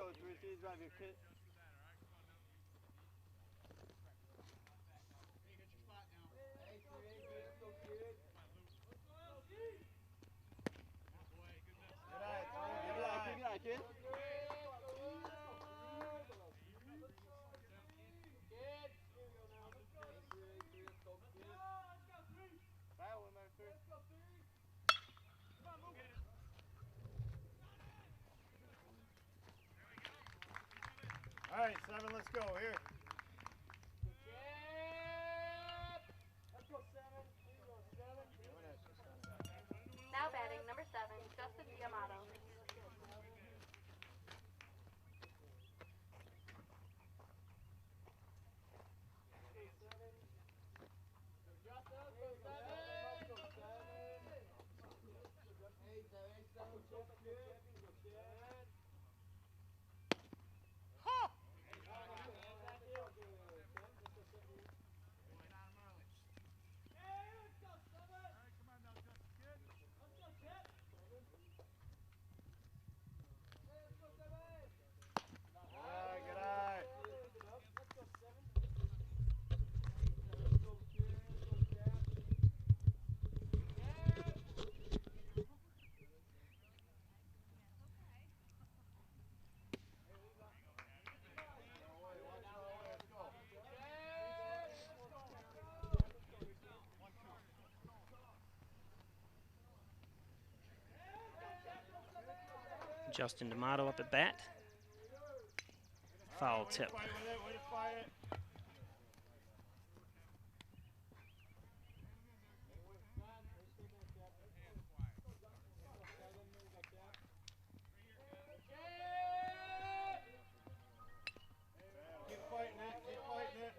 coach. We're going to drive your kid. Good eye, kid. All right, 7, let's go. Here. Now batting number 7, Justin D'Amato. Good eye. Justin D'Amato up at bat. Foul tip. Way to fight it. Keep fighting it. Keep fighting it.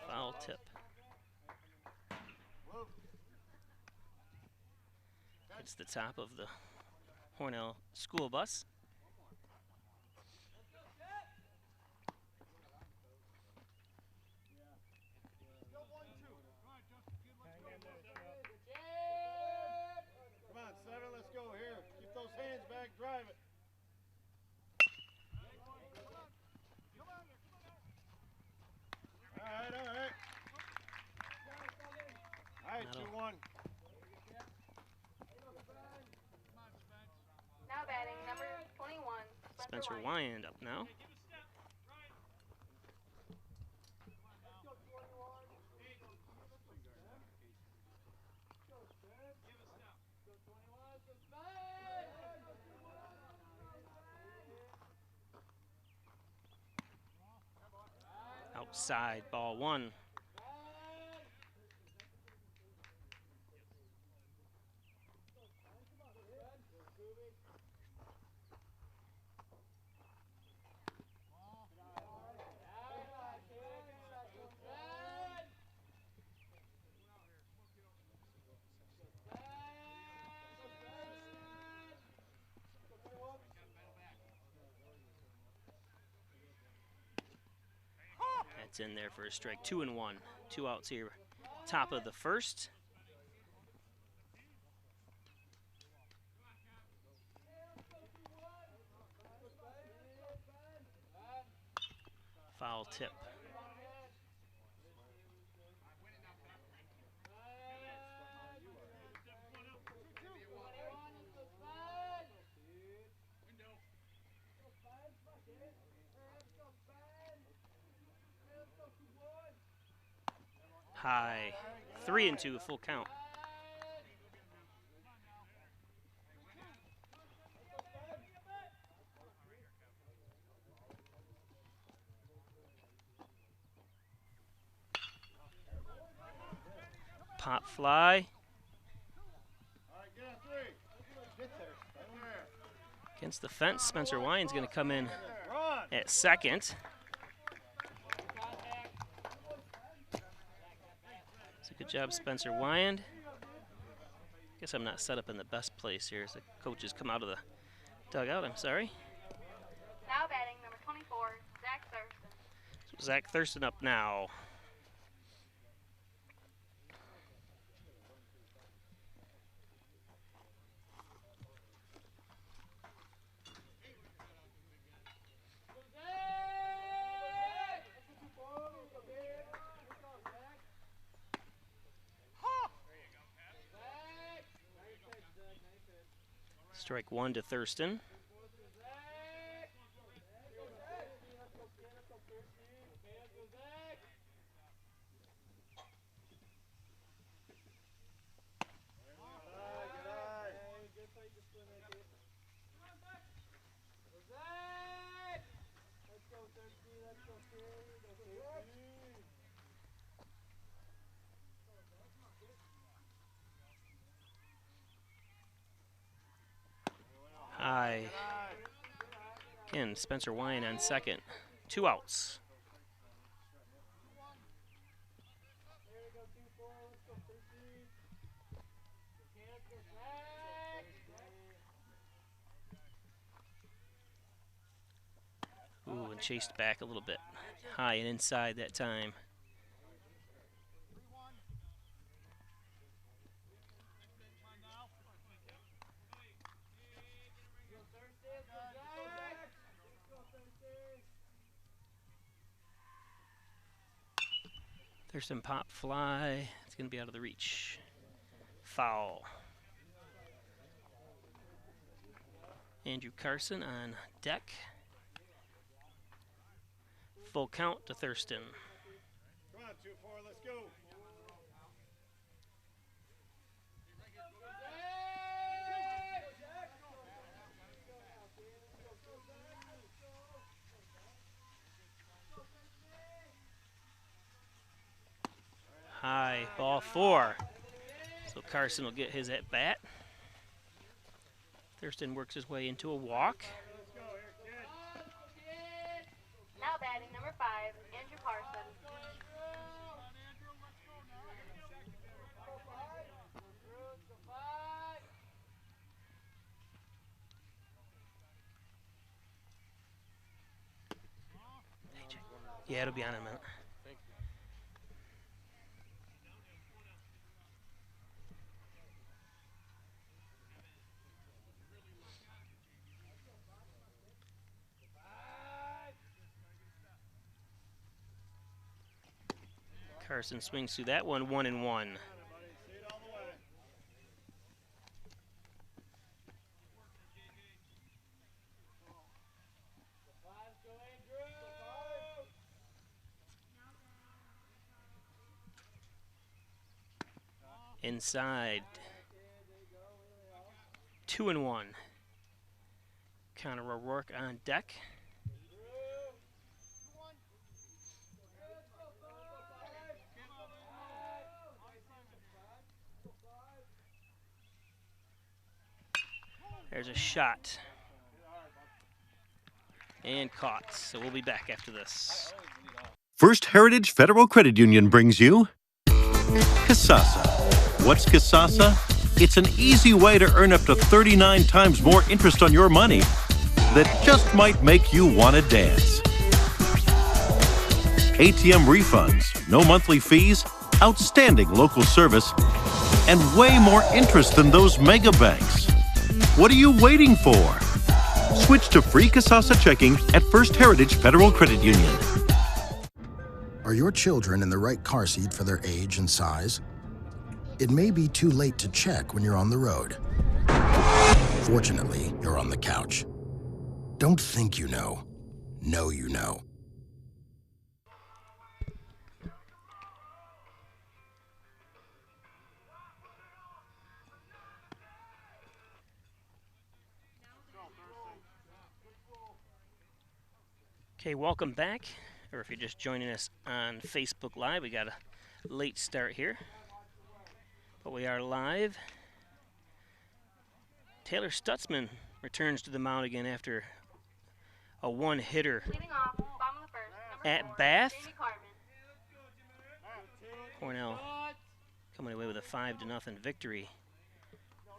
Foul tip. It's the top of the Hornell school bus. Come on, 7, let's go. Here. Keep those hands back. Drive it. All right, all right. All right, 2-1. Now batting number 21, Spencer Wyand up now. Outside, ball 1. That's in there for a strike. 2-1. 2 outs here. Top of the first. Foul tip. High. 3-2, full count. Pop fly. Against the fence, Spencer Wyand's going to come in at second. So good job, Spencer Wyand. Guess I'm not set up in the best place here as the coaches come out of the Dugout, I'm sorry. Now batting number 24, Zach Thurston. So Zach Thurston up now. Strike one to Thurston. High. Again, Spencer Wine on second. 2 outs. Ooh, and chased back a little bit. High and inside that time. Thurston pop fly. It's going to be out of the reach. Foul. Andrew Carson on deck. Full count to Thurston. Come on, 2-4, let's go. High, ball 4. So Carson will get his at bat. Thurston works his way into a walk. Now batting number 5, Andrew Carson. Yeah, it'll be on in a minute. Carson swings through that one, 1-1. Inside. 2-1. Connor O'Rourke on deck. There's a shot. And caught. So we'll be back after this. First Heritage Federal Credit Union brings you Kasasa. What's Kasasa? It's an easy way to earn up to 39 times more interest on your money that just might make you want to dance. ATM refunds, no monthly fees, outstanding local service, and way more interest than those mega banks. What are you waiting for? Switch to free Kasasa checking at First Heritage Federal Credit Union. Are your children in the right car seat for their age and size? It may be too late to check when you're on the road. Fortunately, you're on the couch. Don't think you know. Know you know. Okay, welcome back. Or if you're just joining us on Facebook Live, we got a late start here. But we are live. Taylor Stutzman returns to the mound again after a one-hitter Leading off, bottom of the first, number 4, at Bath. Jamie Carmen. Hornell coming away with a 5-0 victory.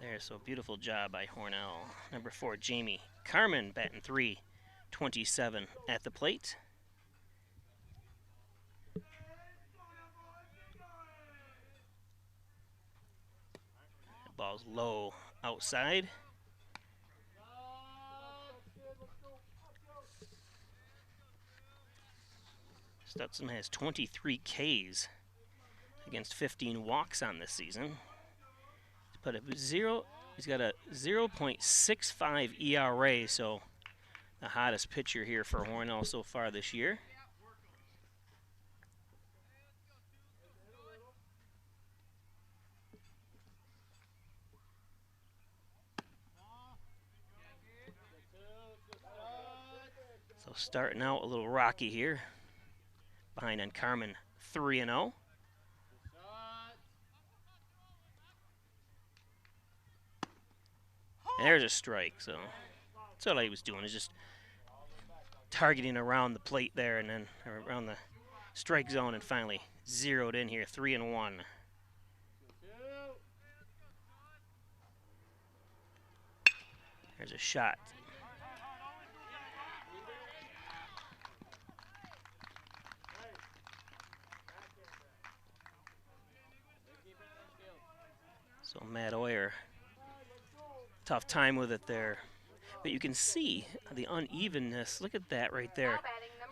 There, so beautiful job by Hornell. Number 4, Jamie Carmen, batting 327 at the plate. Ball's low outside. Stutzman has 23 Ks against 15 walks on this season. But he's got a 0.65 ERA, so the hottest pitcher here for Hornell so far this year. So starting out a little rocky here. Behind on Carmen, 3-0. There's a strike, so that's all he was doing, is just targeting around the plate there and then around the strike zone, and finally zeroed in here, 3-1. There's a shot. So Matt Oyer, tough time with it there. But you can see the unevenness. Look at that right there.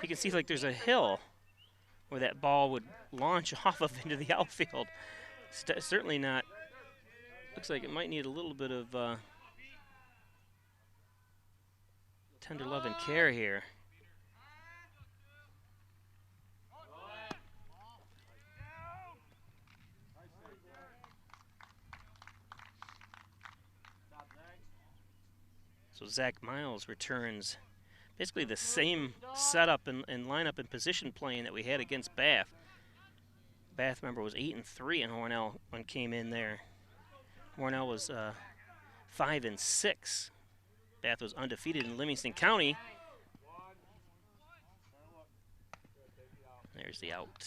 You can see like there's a hill where that ball would launch off of into the outfield. Certainly not. Looks like it might need a little bit of tender love and care here. So Zach Miles returns basically the same setup and lineup and position playing that we had against Bath. Bath, remember, was 8-3 in Hornell when came in there. Hornell was 5-6. Bath was undefeated in Livingston County. There's the out.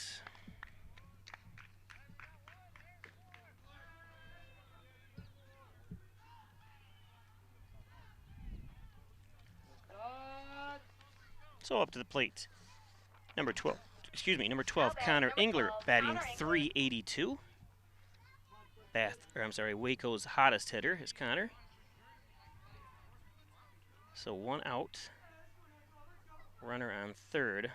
So up to the plate, number 12, Connor Engler, batting 382. Waco's hottest hitter is Connor. So one out, runner on third.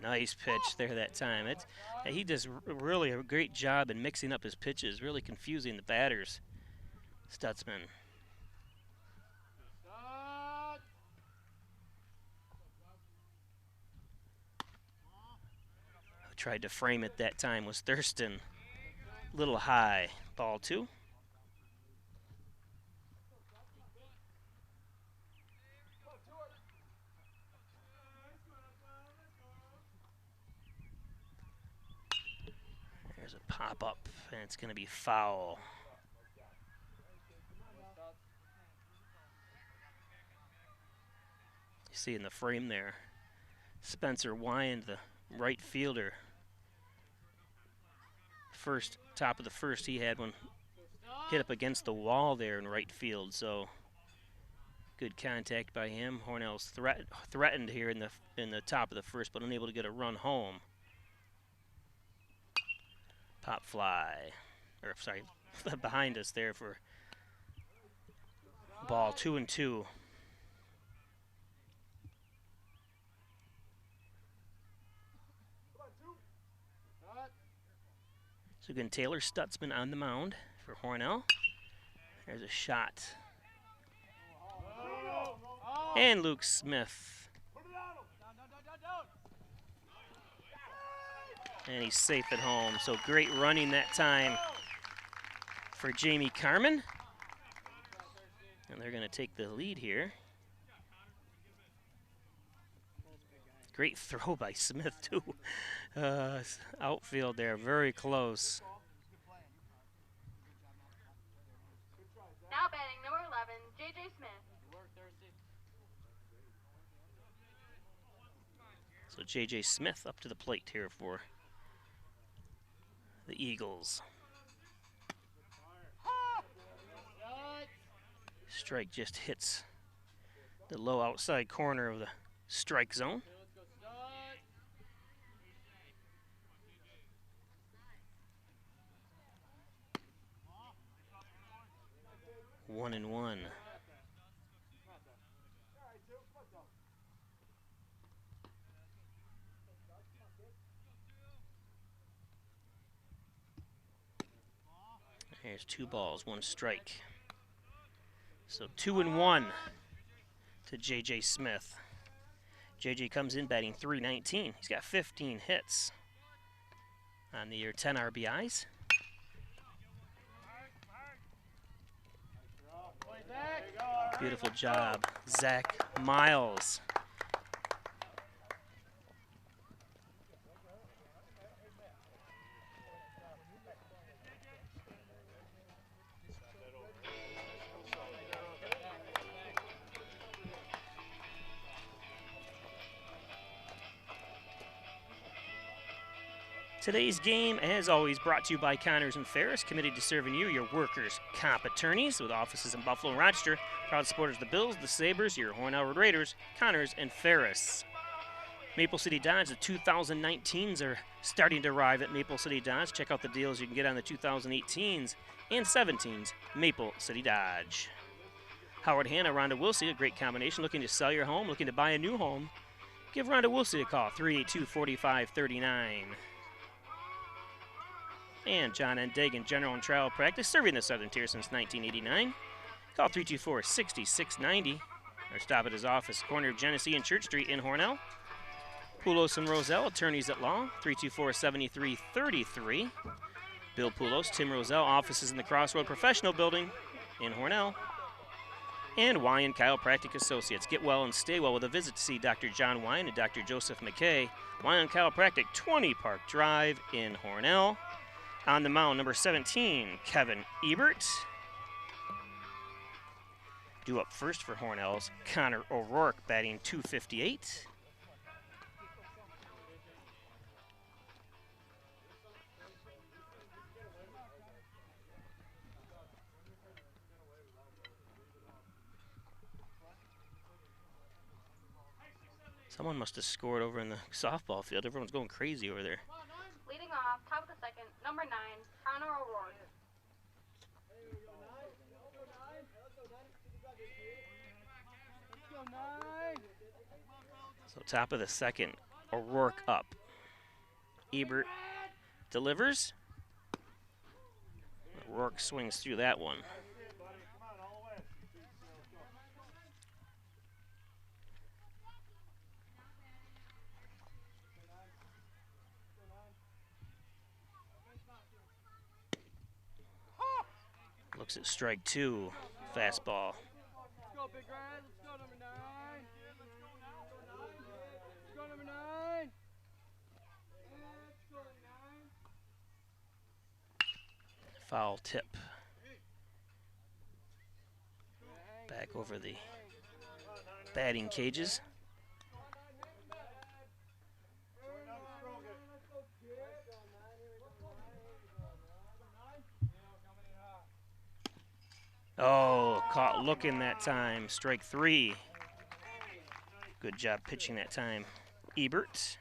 Nice pitch there that time. He does really a great job in mixing up his pitches, really confusing the batters, Stutzman. Who tried to frame it that time was Thurston. Little high. Ball 2. There's a pop-up, and it's going to be foul. You see in the frame there, Spencer Wyand, the right fielder. Top of the first, he had one hit up against the wall there in right field, so good contact by him. Hornell's threatened here in the top of the first, but unable to get a run home. Pop fly, or sorry, behind us there for ball 2-2. So again, Taylor Stutzman on the mound for Hornell. There's a shot. And Luke Smith. And he's safe at home. So great running that time for Jamie Carmen. And they're going to take the lead here. Great throw by Smith, too. Outfield there, very close. Now Now batting number 11, J.J. Smith. So J.J. Smith up to the plate here for the Eagles. Strike just hits the low outside corner of the strike zone. One and one. Here's 2 balls, 1 strike. So 2 and 1 to J.J. Smith. J.J. comes in batting .319. He's got 15 hits on the year, 10 RBIs. Beautiful job, Zach Miles. Today's game, as always, brought to you by Connors and Ferris, committed to serving you, your workers' comp attorneys, with offices in Buffalo and Rochester. Proud supporters of the Bills, the Sabres, your Hornell Road Raiders, Connors and Ferris. Maple City Dodge, the 2019s are starting to arrive at Maple City Dodge. Check out the deals you can get on the 2018s and 17s, Maple City Dodge. Howard Hanna, Rhonda Wilsey, a great combination. Looking to sell your home, looking to buy a new home, give Rhonda Wilsey a call, 382-4539. And John N. Dagan, General and Trial Practice, serving the Southern Tier since 1989. Call 324-6690 or stop at his office, corner of Genesee and Church Street in Hornell. Poulos and Roselle, attorneys at law, 324-7333. Bill Poulos, Tim Roselle, offices in the Crossroad Professional Building in Hornell. And Wyan Chiropractic Associates. Get well and stay well with a visit to see Dr. John Wyan and Dr. Joseph McKay. Wyan Chiropractic, 20 Park Drive in Hornell. On the mound, number 17, Kevin Ebert. Due up first for Hornell's Connor O'Rourke, batting .258. Someone must have scored over in the softball field. Everyone's going crazy over there. Leading off, top of the second, number 9, Connor O'Rourke. So top of the second, O'Rourke up. Ebert delivers. O'Rourke swings through that one. Looks at strike 2, fastball. Let's go, Big Red. Let's go, number 9. Let's go, number 9. Let's go, 9. Foul tip. Back over the batting cages. Oh, caught looking that time. Strike 3. Good job pitching that time. Ebert.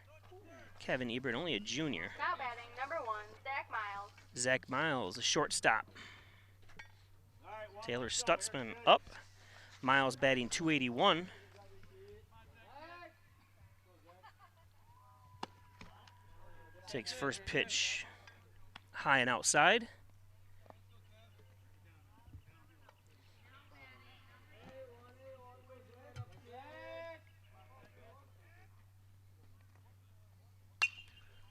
Kevin Ebert, only a junior. Now batting number 1, Zach Miles. Zach Miles, a shortstop. Taylor Stutzman up. Miles batting .281. Takes first pitch high and outside.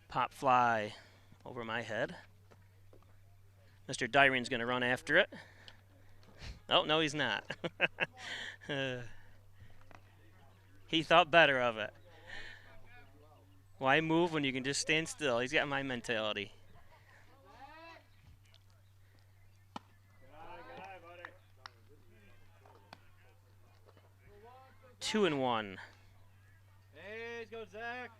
Pop fly over my head. Mr. Dyring's going to run after it. Oh, no, he's not. He thought better of it. Why move when you can just stand still? He's got my mentality. 2-1. Hey, let's go, Zach.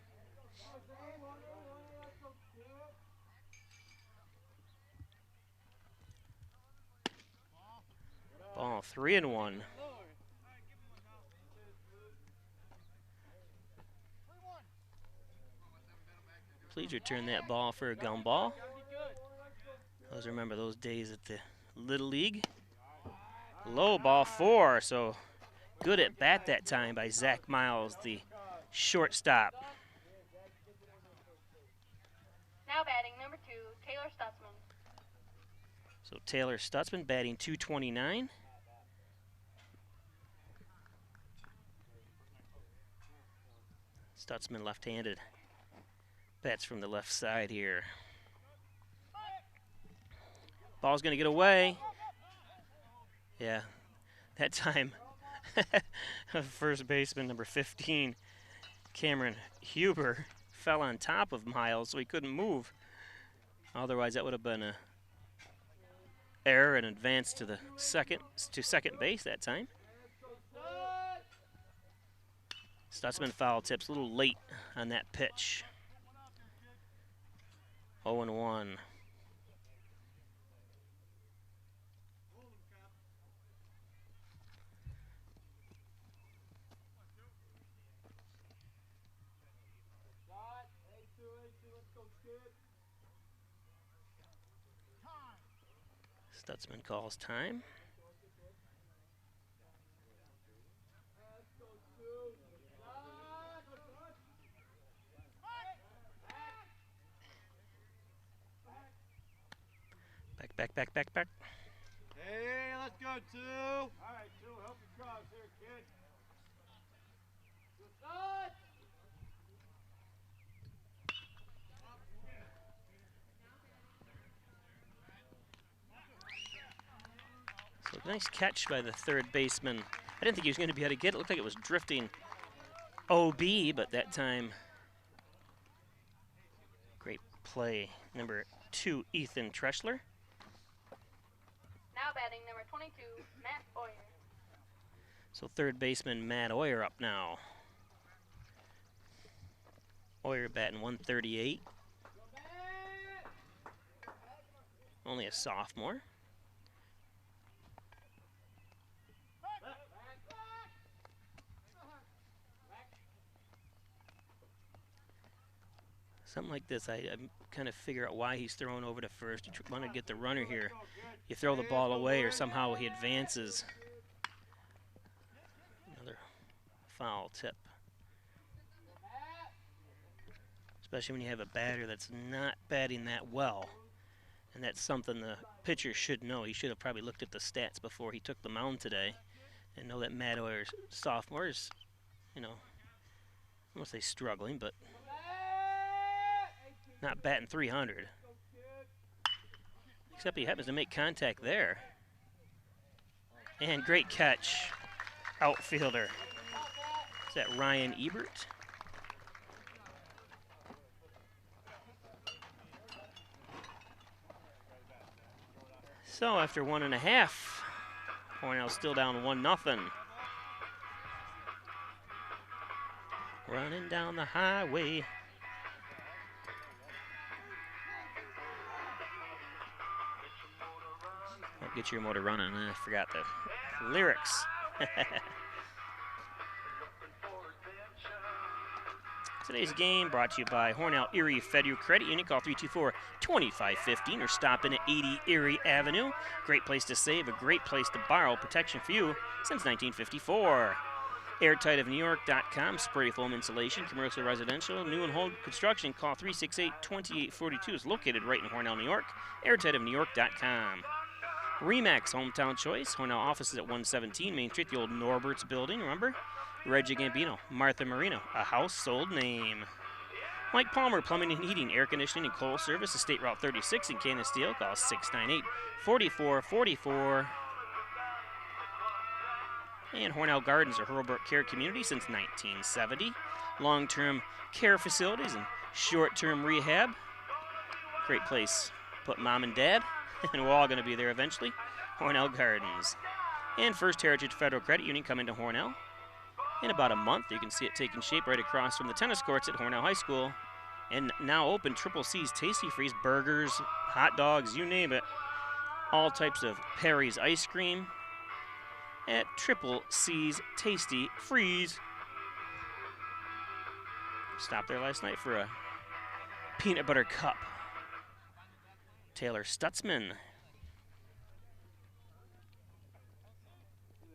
Ball 3-1. Please return that ball for a gun ball. Those remember those days at the Little League. Low, ball 4, so good at bat that time by Zach Miles, the shortstop. Now batting number 2, Taylor Stutzman. So Taylor Stutzman batting .229. Stutzman left-handed. Bats from the left side here. Ball's going to get away. Yeah, that time, first baseman number 15, Cameron Huber, fell on top of Miles, so he couldn't move. Otherwise, that would have been a error and advance to the second base that time. Stutzman foul tips a little late on that pitch. 0-1. Stutzman calls time. Back. Hey, let's go, 2. All right, 2, help your cross here, kid. So nice catch by the third baseman. I didn't think he was going to be able to get it. It looked like it was drifting OB, but that time, great play. Number 2, Ethan Treschler. Now batting number 22, Matt Boyer. So third baseman Matt Oyer up now. Oyer batting .138. Only a sophomore. Something like this, I kind of figure out why he's throwing over to first. You want to get the runner here. You throw the ball away or somehow he advances. Another foul tip. Especially when you have a batter that's not batting that well. And that's something the pitcher should know. He should have probably looked at the stats before he took the mound today and know that Matt Oyer's sophomore is, you know, I won't say struggling, but not batting .300. Except he happens to make contact there. And great catch, outfielder. Is that Ryan Ebert? So after 1.5, Hornell still down 1-0. Running down the highway. Oh, get your motor running. I forgot the lyrics. Today's game brought to you by Hornell Erie Federal Credit Union. Call 324-2515 or stop in at 80 Erie Avenue. Great place to save, a great place to borrow. Protection for you since 1954. Airtightofnewyork.com, spray foam insulation, commercial, residential, new and home construction. Call 368-2842. Is located right in Hornell, New York. Airtightofnewyork.com. Remax Hometown Choice. Hornell offices at 117 Main Street, the old Norbert's building, remember? Reggie Gambino, Martha Marino, a household name. Mike Palmer, Plumbing and Heating, Air Conditioning and Coal Service, State Route 36 in Canisteel. Call 698-4444. And Hornell Gardens, a Hurlburt care community since 1970. Long-term care facilities and short-term rehab. Great place. Put mom and dad, and we're all going to be there eventually. Hornell Gardens. And First Heritage Federal Credit Union coming to Hornell. In about a month, you can see it taking shape right across from the tennis courts at Hornell High School. And now open Triple C's Tasty Freeze, burgers, hot dogs, you name it. All types of Perry's ice cream at Triple C's Tasty Freeze. Stopped there last night for a peanut butter cup. Taylor Stutzman.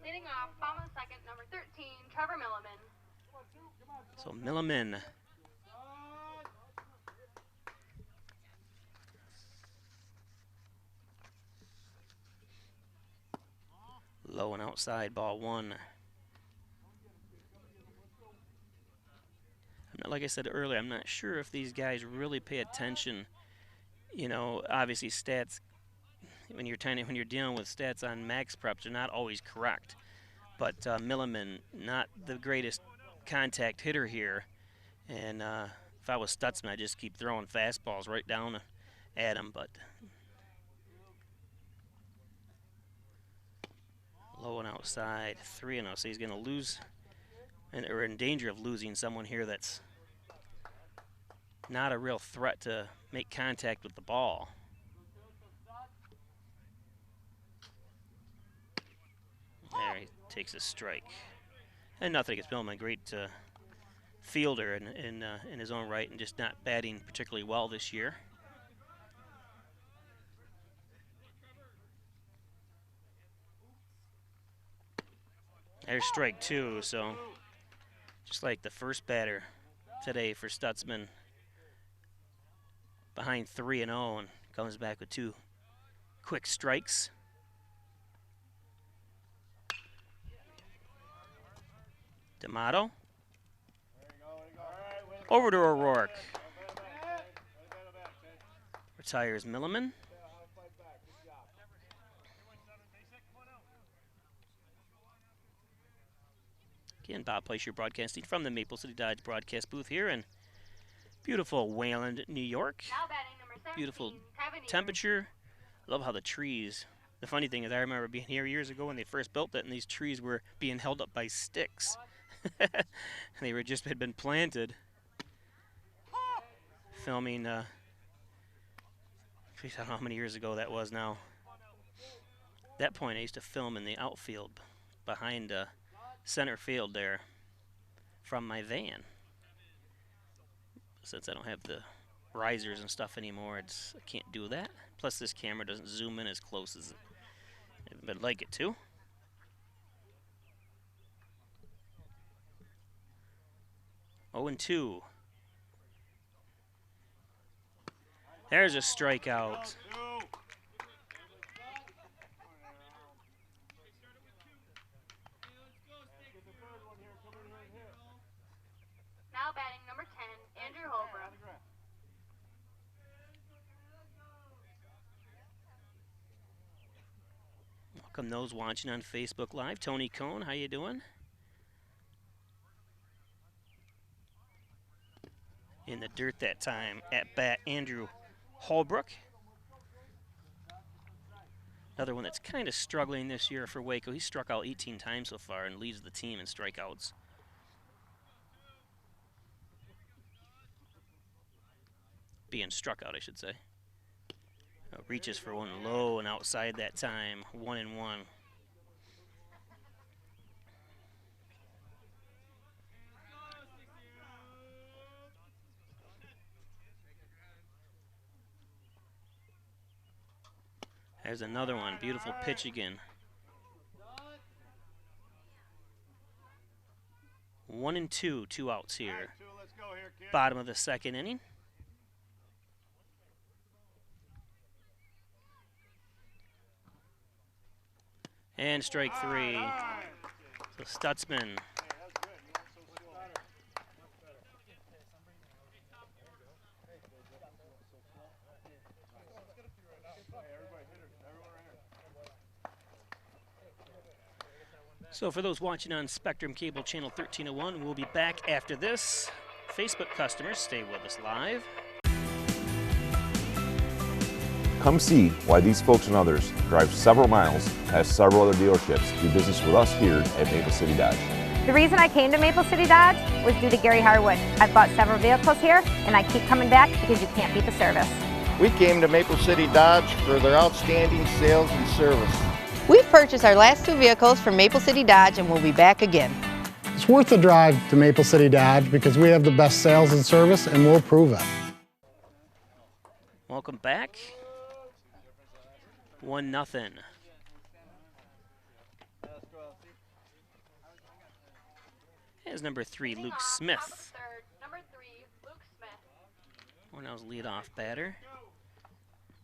Leading off, bottom of the second, number 13, Trevor Milliman. So Milliman. Low and outside, ball one. Like I said earlier, I'm not sure if these guys really pay attention. You know, obviously stats, when you're dealing with stats on max preps, they're not always correct. But Milliman, not the greatest contact hitter here. And if I was Stutzman, I'd just keep throwing fastballs right down at him. But low and outside, 3-0. So he's going to lose, or in danger of losing someone here that's not a real threat to make contact with the ball. There, he takes a strike. And nothing against Millman, great fielder in his own right, and just not batting particularly well this year. There's strike two, so just like the first batter today for Stutzman, behind 3-0 and comes back with two quick strikes. D'Amato. Over to O'Rourke. Retires Milliman. Again, Bob Plaisher broadcasting from the Maple City Dodge broadcast booth here in beautiful Wayland, New York. Now batting number 17, Beautiful Kevin temperature. I love how the trees, the funny thing is I remember being here years ago when they first built it, and these trees were being held up by sticks. They had been planted. Filming, I don't know how many years ago that was now. At that point, I used to film in the outfield behind center field there from my van. Since I don't have the risers and stuff anymore, I can't do that. Plus, this camera doesn't zoom in as close as I'd like it to. Oh, and 2. There's a strikeout. Now batting number 10, Andrew Holbrook. Welcome those watching on Facebook Live. Tony Cohn, how you doing? In the dirt that time at bat, Andrew Holbrook. Another one that's kind of struggling this year for Waco. He's struck out 18 times so far and leads the team in strikeouts. Being struck out, I should say. Reaches for one low and outside that time. 1-1. There's another one. Beautiful pitch again. 1-2, 2 outs here. Bottom of the second inning. And strike 3. So Stutzman. So for those watching on Spectrum Cable Channel 1301, we'll be back after this. Facebook customers, stay with us live. Come see why these folks and others drive several miles past several other dealerships to do business with us here at Maple City Dodge. The reason I came to Maple City Dodge was due to Gary Harwood. I've bought several vehicles here, and I keep coming back because you can't beat the service. We came to Maple City Dodge for their outstanding sales and service. We've purchased our last 2 vehicles from Maple City Dodge and we'll be back again. It's worth the drive to Maple City Dodge because we have the best sales and service, and we'll prove it. Welcome back. 1-0. Here's number 3, Luke Smith. Number 3, Luke Smith. Hornell's leadoff batter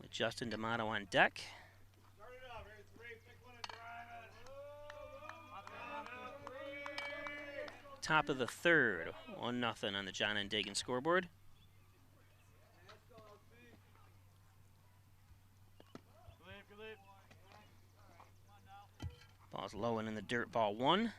with Justin D'Amato on deck. Top of the 3rd, 1-0 on the John and Dagan scoreboard. Ball's low and in the dirt, ball 1.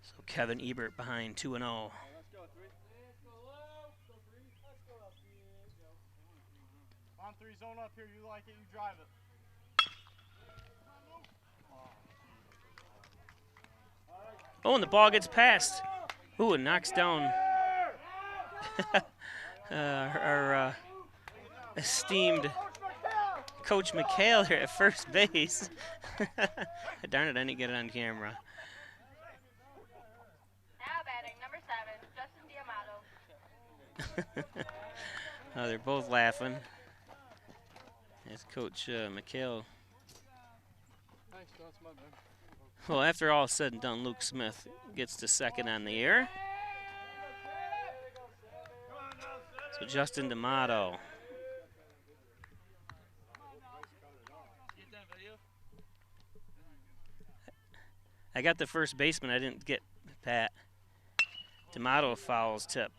So Kevin Ebert behind 2-0. On 3, zone up here. You like it, you drive it. Oh, and the ball gets passed. Ooh, and knocks down our esteemed Coach McHale here at first base. Darn it, I didn't get it on camera. Now batting number 7, Justin D'Amato. Oh, they're both laughing. As Coach McHale. Well, after all is said and done, Luke Smith gets to second on the air. So Justin D'Amato. I got the first baseman. I didn't get Pat. D'Amato fouls tip.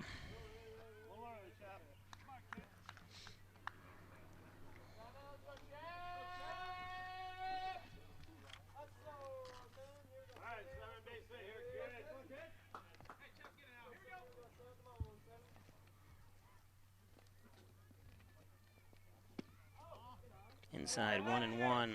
Inside 1-1.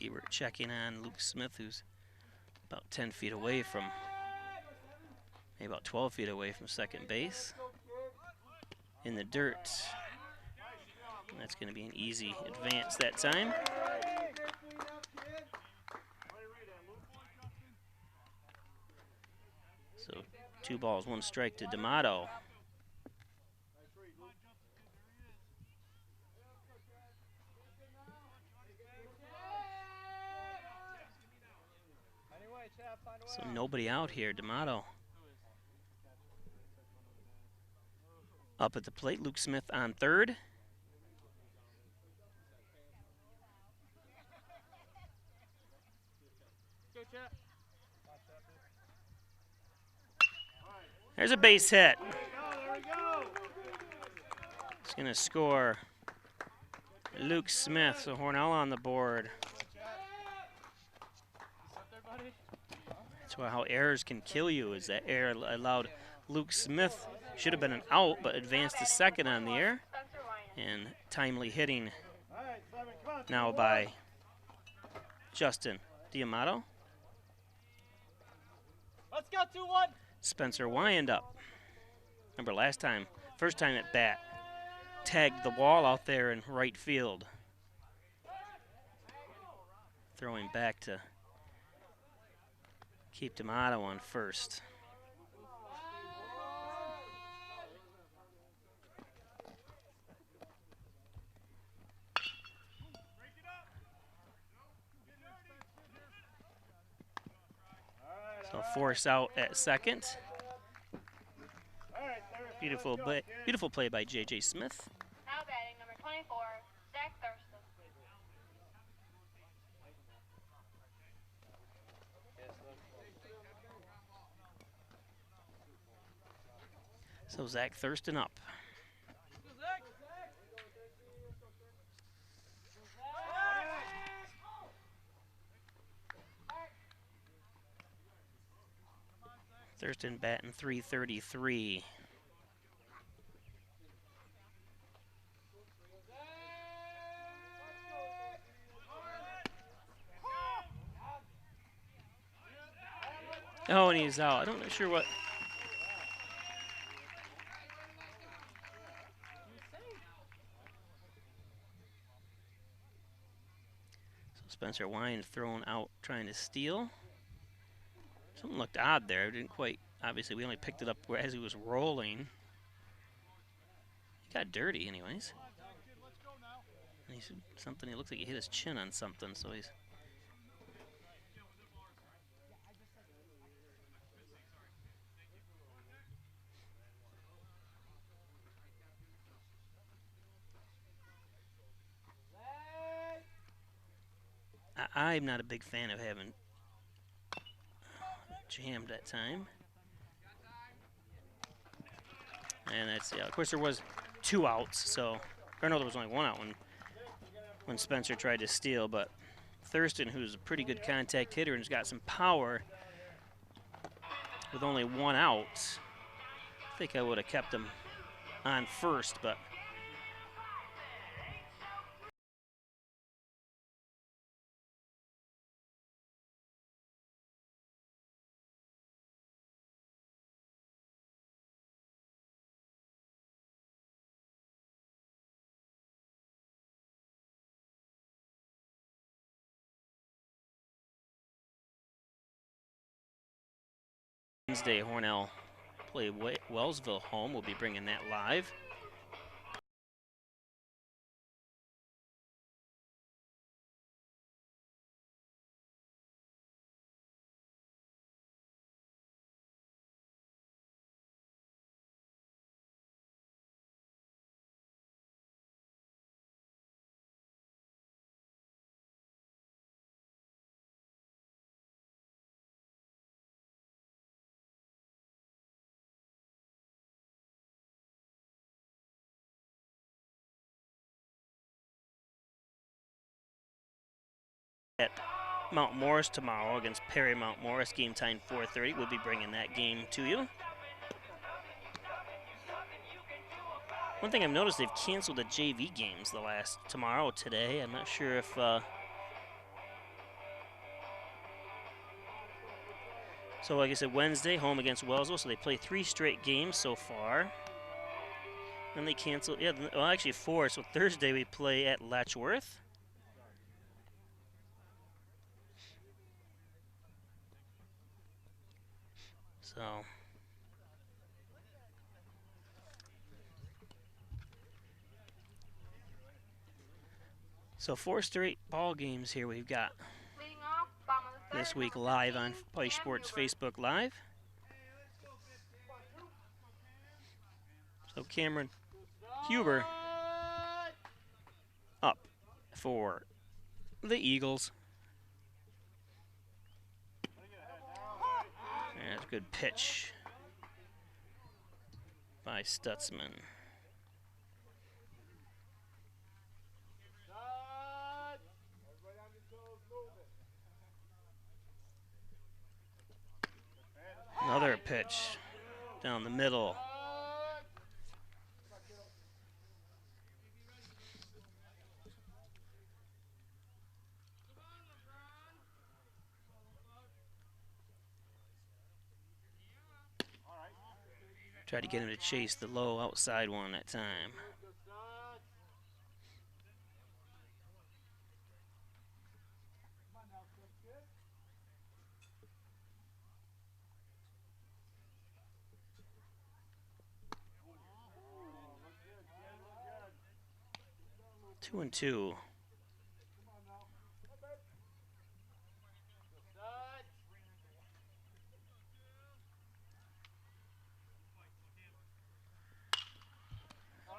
Ebert checking on Luke Smith, who's about 10 feet away from, maybe about 12 feet away from second base. In the dirt. And that's going to be an easy advance that time. So 2 balls, 1 strike to D'Amato. So nobody out here. D'Amato up at the plate. Luke Smith on third. There's a base hit. He's going to score Luke Smith. So Hornell on the board. That's how errors can kill you, is that error allowed Luke Smith, should have been an out, but advanced to second on the air. And timely hitting now by Justin D'Amato. Let's go 2-1. Spencer Wyand up. Remember last time, first time at bat, tagged the wall out there in right field. Throwing back to keep D'Amato on first. So force out at second. Beautiful play by J.J. Smith. So Zach Thurston up. Thurston batting .333. Oh, and he's out. I'm not sure what. So Spencer Wine thrown out trying to steal. Something looked odd there. It didn't quite. Obviously, we only picked it up as he was rolling. He got dirty, anyways. And he's something. He looks like he hit his chin on something. So he's. I'm not a big fan of having jammed that time. And that's, yeah, of course there was 2 outs, so, or no, there was only 1 out when Spencer tried to steal, but Thurston, who's a pretty good contact hitter and has got some power, with only 1 out, I think I would have kept him on first, but Wednesday, Hornell play Wellsville home. We'll be bringing that live. At Mount Morris tomorrow against Perry Mount Morris, game time 4:30. We'll be bringing that game to you. One thing I've noticed, they've canceled the JV games tomorrow, today. I'm not sure if so like I said, Wednesday, home against Wellsville, so they play 3 straight games so far. Then they cancel, yeah, well actually 4, so Thursday we play at Letchworth. So 4 straight ball games here we've got this week live on Play Sports Facebook Live. So Cameron Huber up for the Eagles. And that's a good pitch by Stutzman. Another pitch down the middle. Tried to get him to chase the low outside one that time. Two and two.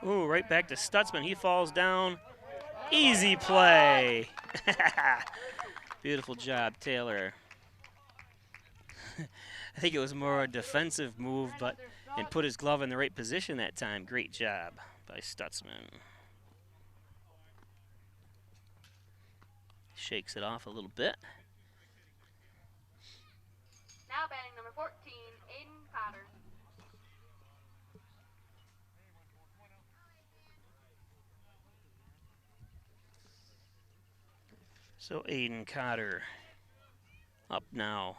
Ooh, right back to Stutzman. He falls down. Easy play. Beautiful job, Taylor. I think it was more a defensive move, but and put his glove in the right position that time. Great job by Stutzman. Shakes it off a little bit. Now batting number 14, Aiden Cotter. So Aiden Cotter up now.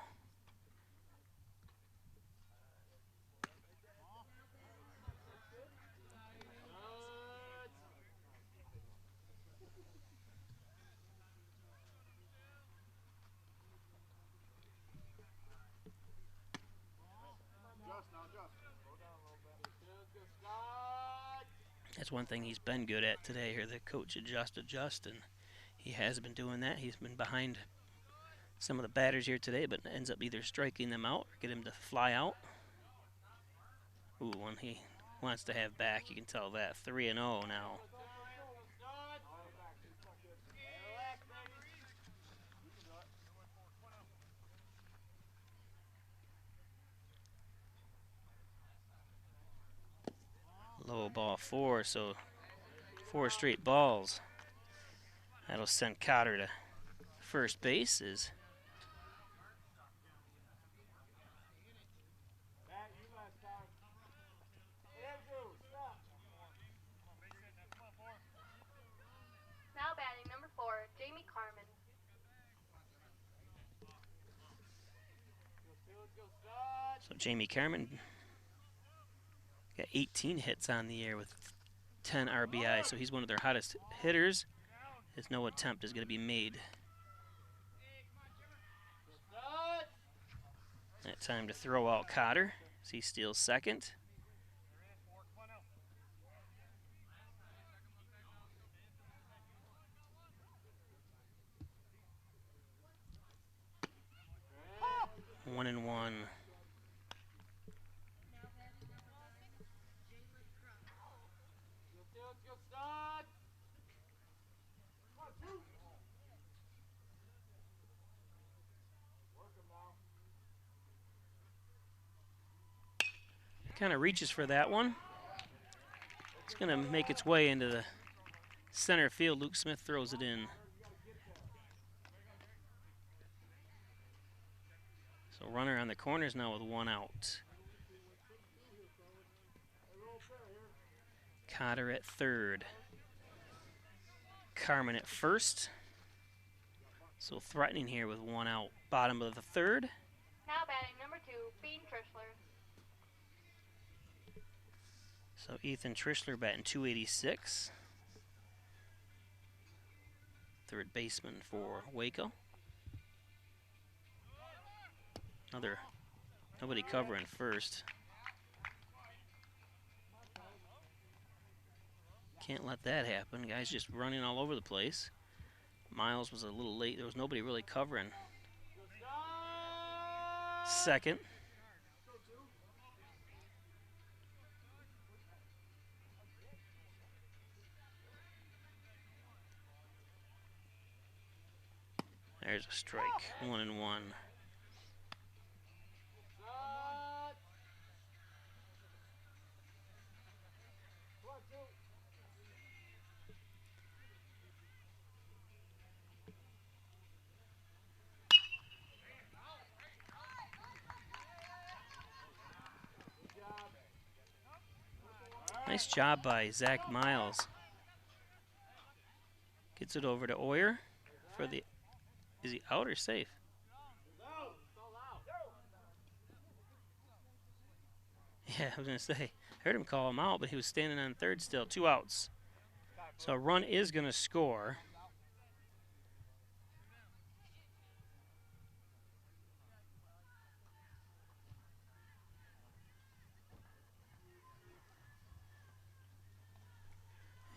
That's one thing he's been good at today here. The coach adjust, and he has been doing that. He's been behind some of the batters here today, but ends up either striking them out or get him to fly out. Ooh, one he wants to have back. You can tell that. 3-0 now. Low ball 4, so 4 straight balls. That'll send Cotter to first base. Now batting number 4, Jamie Carmen. So Jamie Carmen got 18 hits on the year with 10 RBI, so he's one of their hottest hitters. As no attempt is going to be made. That time to throw out Cotter as he steals second. One and one. Kind of reaches for that one. It's going to make its way into the center field. Luke Smith throws it in. So runner on the corners now with 1 out. Cotter at third. Carmen at first. So threatening here with 1 out. Bottom of the third. Now batting number 2, Bean Trishler. So Ethan Trishler batting .286. Third baseman for Waco. Nobody covering first. Can't let that happen. Guys just running all over the place. Miles was a little late. There was nobody really covering. Second. There's a strike. 1 and 1. Nice job by Zach Miles. Gets it over to Oyer for the. Is he out or safe? Yeah, I was going to say, I heard him call him out, but he was standing on third still. 2 outs. So a run is going to score.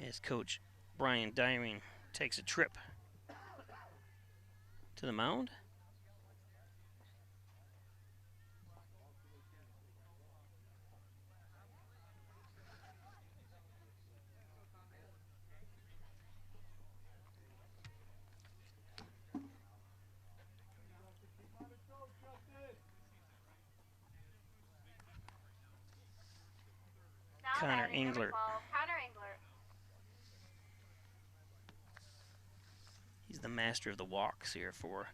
As Coach Brian Dyring takes a trip to the mound. Connor Englert. He's the master of the walks here for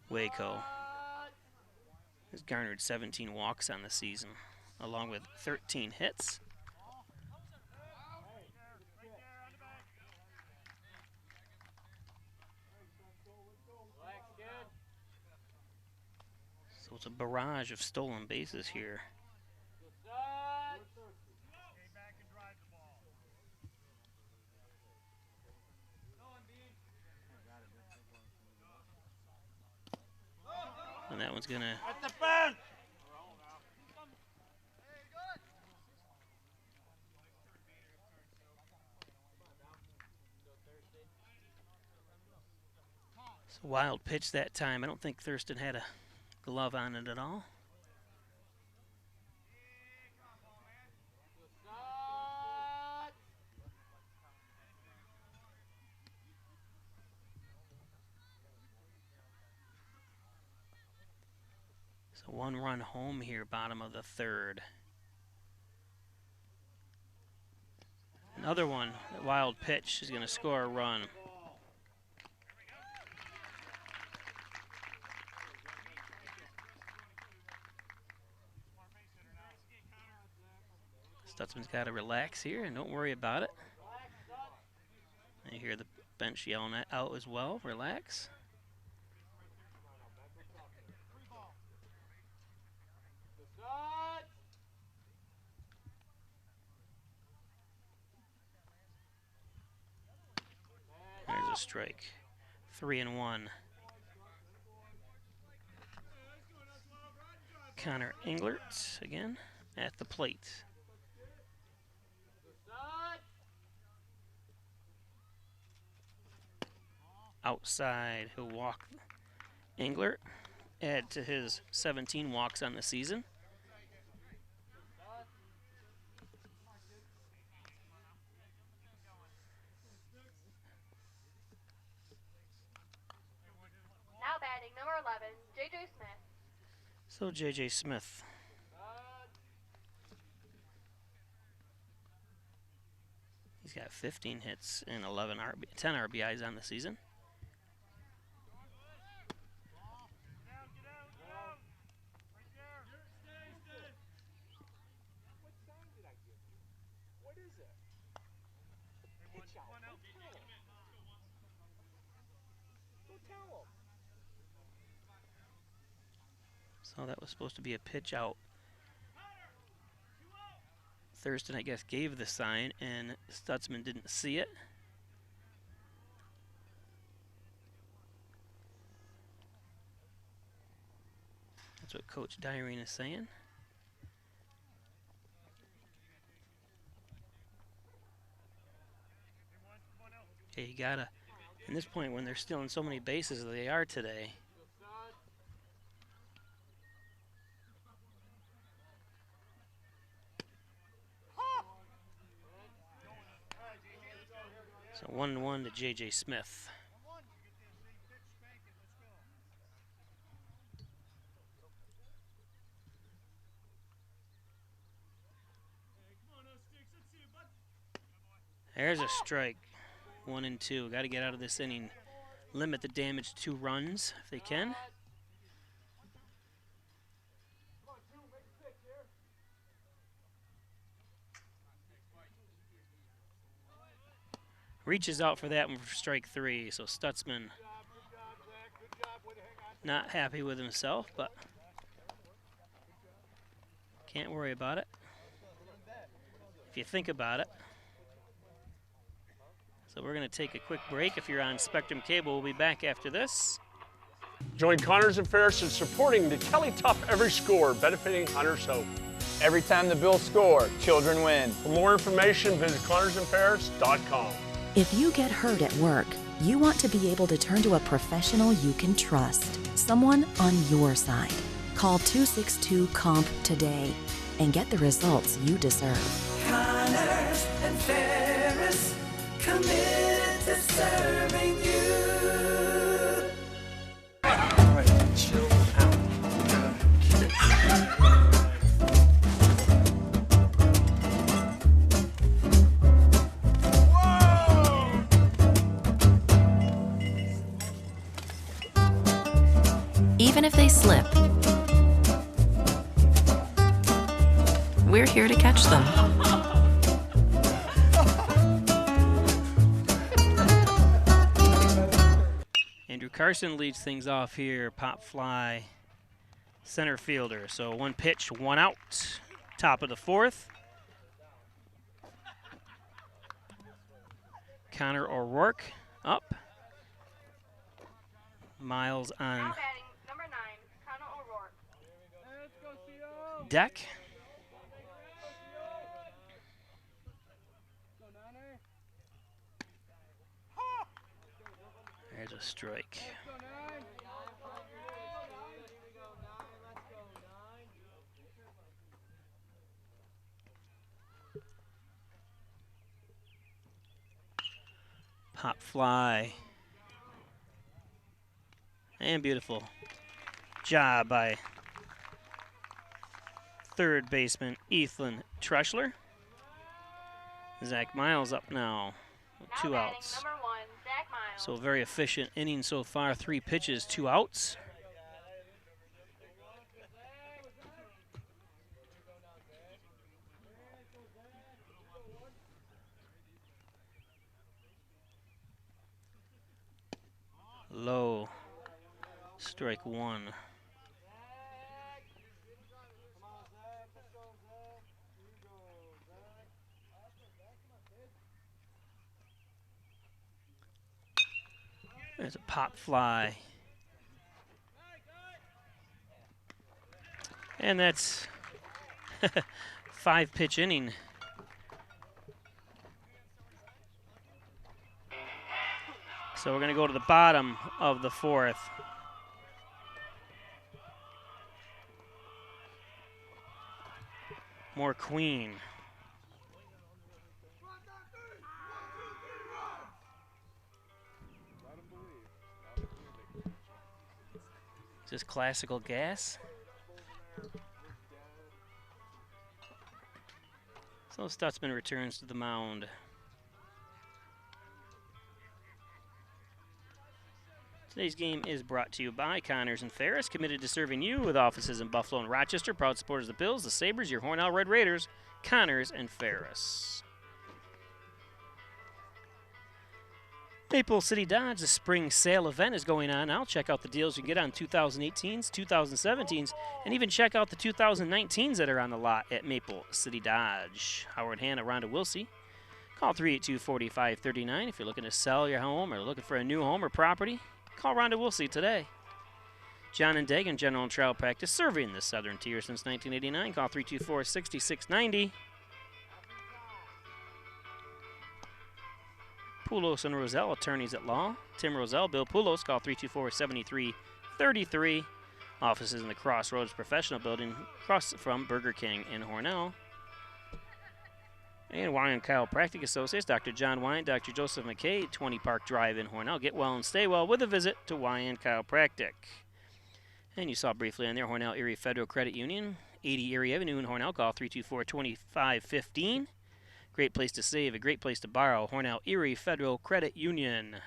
Waco. He's garnered 17 walks on the season, along with 13 hits. So it's a barrage of stolen bases here. And that one's gonna it's a wild pitch that time. I don't think Thurston had a glove on it at all. So 1 run home here, bottom of the 3rd. Another one, that wild pitch, is going to score a run. Stutzman's got to relax here and don't worry about it. And you hear the bench yelling out as well, relax. There's a strike. 3-1. Connor Englert again at the plate. Outside, he'll walk Englert, add to his 17 walks on the season. Now batting number 11, J.J. Smith. So J.J. Smith. He's got 15 hits and 10 RBIs on the season. So that was supposed to be a pitch out. Thurston, I guess, gave the sign, and Stutzman didn't see it. That's what Coach Dyrene is saying. Okay, you gotta, at this point when they're stealing so many bases as they are today, so 1-1 to J.J. Smith. There's a strike. 1-2. Got to get out of this inning. Limit the damage to 2 runs if they can. Reaches out for that one for strike 3. So Stutzman not happy with himself, but can't worry about it. If you think about it. So we're going to take a quick break. If you're on Spectrum Cable, we'll be back after this. Join Connors and Ferris in supporting the Kelly Tough Every Score, benefiting Hunter's Hope. Every time the Bills score, children win. For more information, visit ConnorsandFerris.com. If you get hurt at work, you want to be able to turn to a professional you can trust, someone on your side. Call 262-COMP today and get the results you deserve. Connors and Ferris, committed to serving you. All right, chill out. we're here to catch them. Andrew Carson leads things off here. Pop fly, center fielder. So 1 pitch, 1 out. Top of the 4th. Connor O'Rourke up. Miles on Now batting number 9, Connor O'Rourke. deck. There's a strike. Pop fly. And beautiful job by third baseman Ethan Treschler. Zach Miles up now with 2 outs. Number 1, Zach Miles. So very efficient inning so far. 3 pitches, 2 outs. Low. Strike 1. There's a pop fly. And that's 5-pitch inning. So we're going to go to the bottom of the 4th. More Queen. Is this classical gas? So Stutzman returns to the mound. Today's game is brought to you by Connors and Ferris, committed to serving you with offices in Buffalo and Rochester. Proud supporters of the Bills, the Sabres, your Hornell Red Raiders, Connors and Ferris. Maple City Dodge, the spring sale event is going on now. Check out the deals you get on 2018s, 2017s, and even check out the 2019s that are on the lot at Maple City Dodge. Howard Hanna, Rhonda Wilsey. Call 382-4539 if you're looking to sell your home or looking for a new home or property. Call Rhonda Wilsey today. John and Dagan General and Trial Practice, serving the Southern Tier since 1989. Call 324-6690. Poulos and Roselle, attorneys at law. Tim Roselle, Bill Poulos, call 324-7333. Offices in the Crossroads Professional Building, across from Burger King in Hornell. And Wyan Chiropractic Associates, Dr. John Wyan, Dr. Joseph McKay, 20 Park Drive in Hornell. Get well and stay well with a visit to Wyan Chiropractic. And you saw briefly on there, Hornell Erie Federal Credit Union, 80 Erie Avenue in Hornell. Call 324-2515. Great place to save, a great place to borrow. Hornell Erie Federal Credit Union.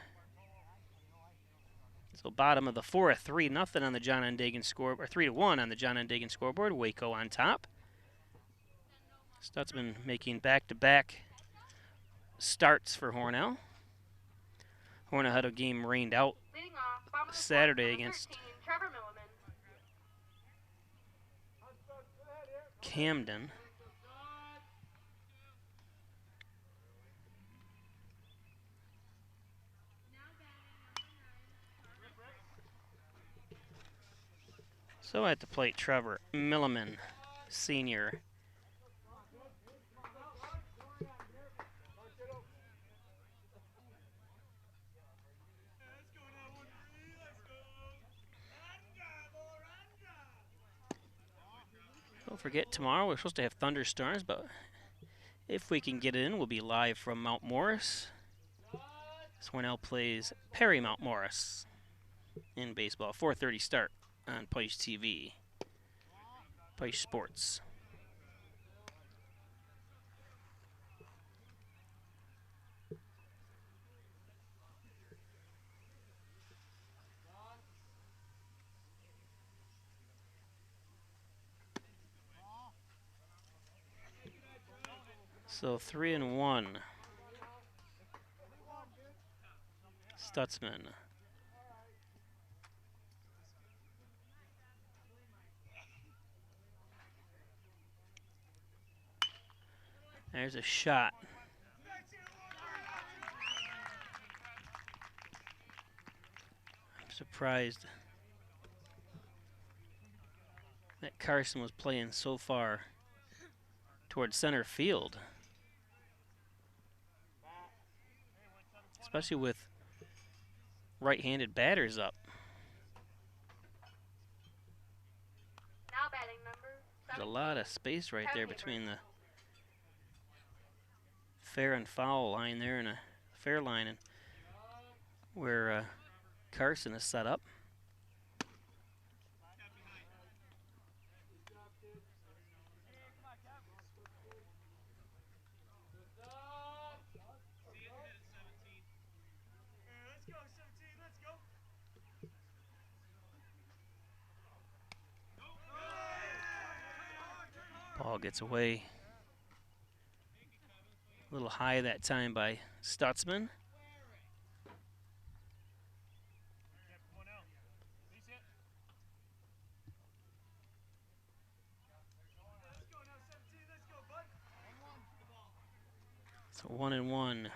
So bottom of the 4th, 3-0 on the John N. Dagan score, or 3-1 on the John N. Dagan scoreboard. Waco on top. Stutzman making back-to-back starts for Hornell. Hornell had a game rained out Saturday against Camden. So at the plate, Trevor Milliman, senior. Don't forget, tomorrow we're supposed to have thunderstorms, but if we can get in, we'll be live from Mount Morris. Hornell plays Perry Mount Morris in baseball. 4:30 start on Peisch TV, Peisch Sports. So 3-1. Stutzman. There's a shot. I'm surprised that Carson was playing so far towards center field, especially with right-handed batters up. Now batting number There's a lot of space right there between the fair and foul line there, and a fair line, and where Carson is set up. Ball gets away a little high that time by Stutzman. So 1-1.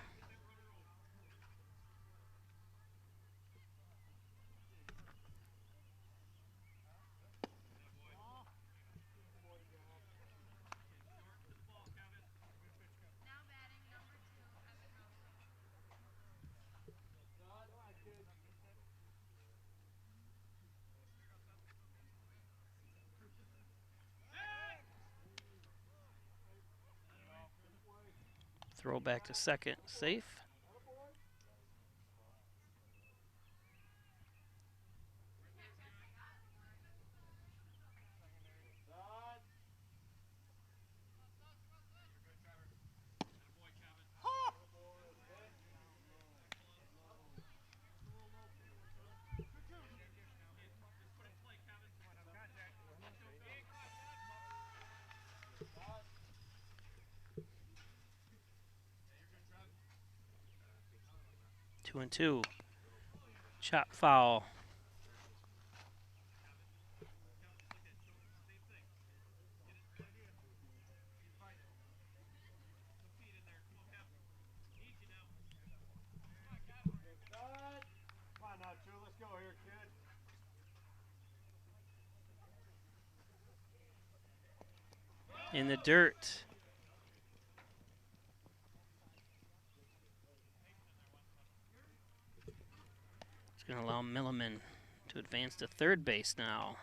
Throw back to second, safe. Two and two. Chop foul. Come on now, two. Let's go here, kid. In the dirt. It's going to allow Milliman to advance to third base now.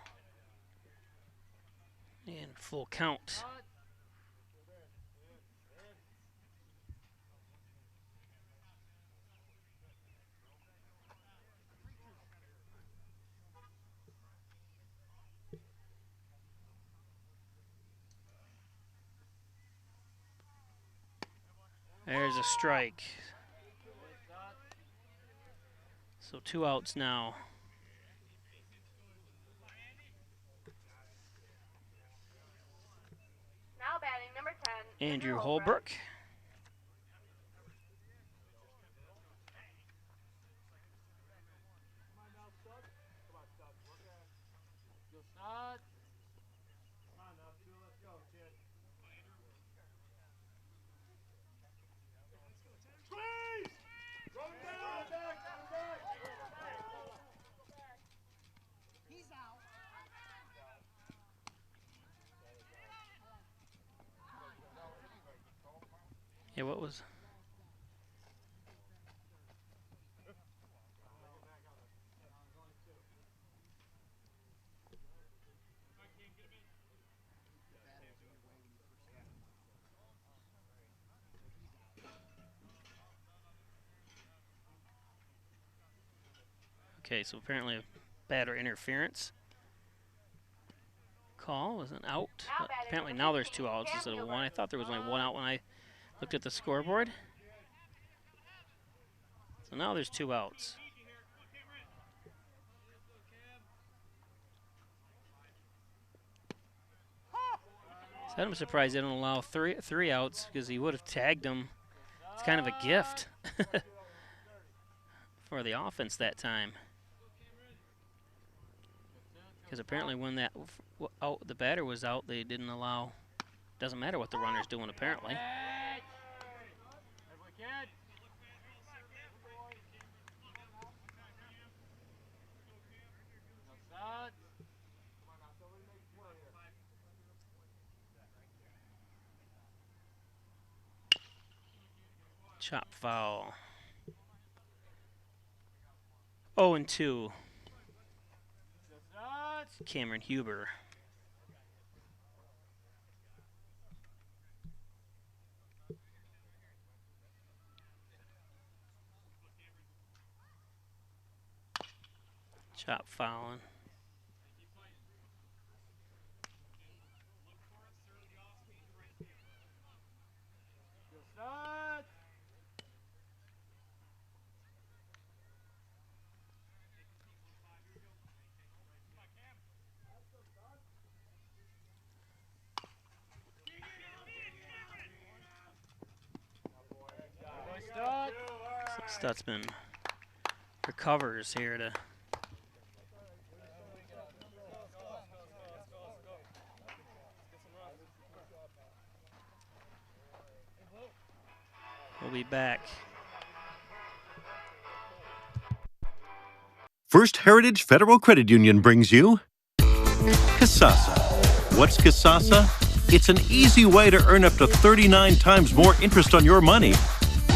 And full count. There's a strike. So 2 outs now. Now batting number 10. Andrew Holbrook. Yeah, what was? Okay, so apparently a batter interference call was an out. But apparently now there's 2 outs instead of 1. I thought there was only 1 out when I looked at the scoreboard. So now there's 2 outs. I'm surprised they don't allow three outs because he would have tagged him. It's kind of a gift for the offense that time. Because apparently when the batter was out, they didn't allow. Doesn't matter what the runner's doing apparently. Chop foul. 0-2. Cameron Huber. Chop fouling. Stutzman recovers here to we'll be back. First Heritage Federal Credit Union brings you Kasasa. What's Kasasa? It's an easy way to earn up to 39 times more interest on your money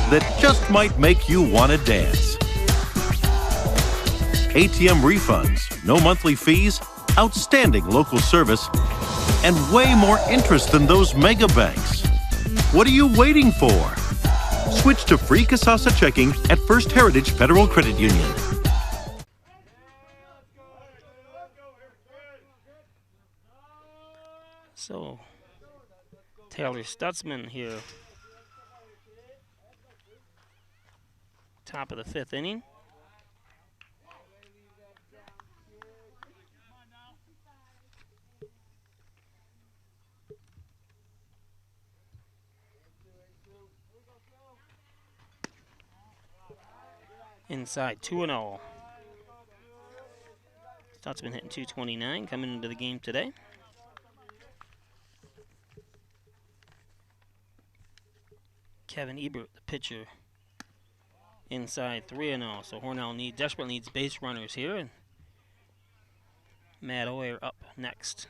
that just might make you want to dance. ATM refunds, no monthly fees, outstanding local service, and way more interest than those mega banks. What are you waiting for? Switch to free Kasasa checking at First Heritage Federal Credit Union. So, Taylor Stutzman here. Top of the 5th inning. Inside 2-0. Stutzman hitting 229 coming into the game today. Kevin Ebert, the pitcher, inside 3-0. So Hornell desperately needs base runners here. And Matt Oyer up next.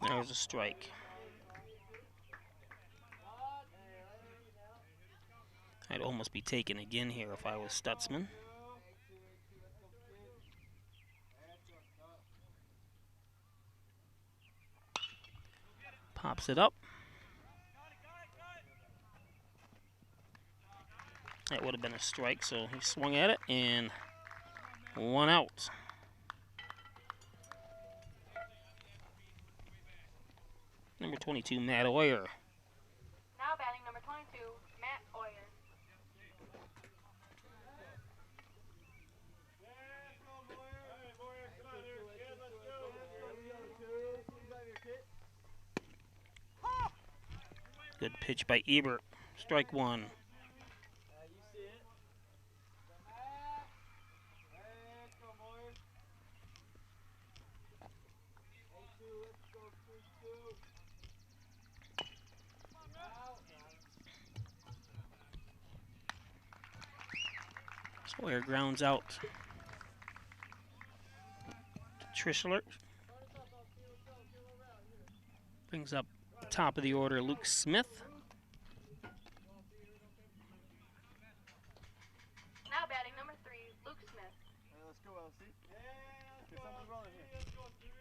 There's a strike. I'd almost be taken again here if I was Stutzman. Pops it up. That would have been a strike, so he swung at it and 1 out. Number 22, Matt Oyer. Now batting number 22, Matt Oyer. Good pitch by Ebert. Strike 1. Sawyer grounds out. Trishler brings up top of the order Luke Smith. Now batting number 3, Luke Smith. Let's go, LC. Get something rolling here. Let's go, LC.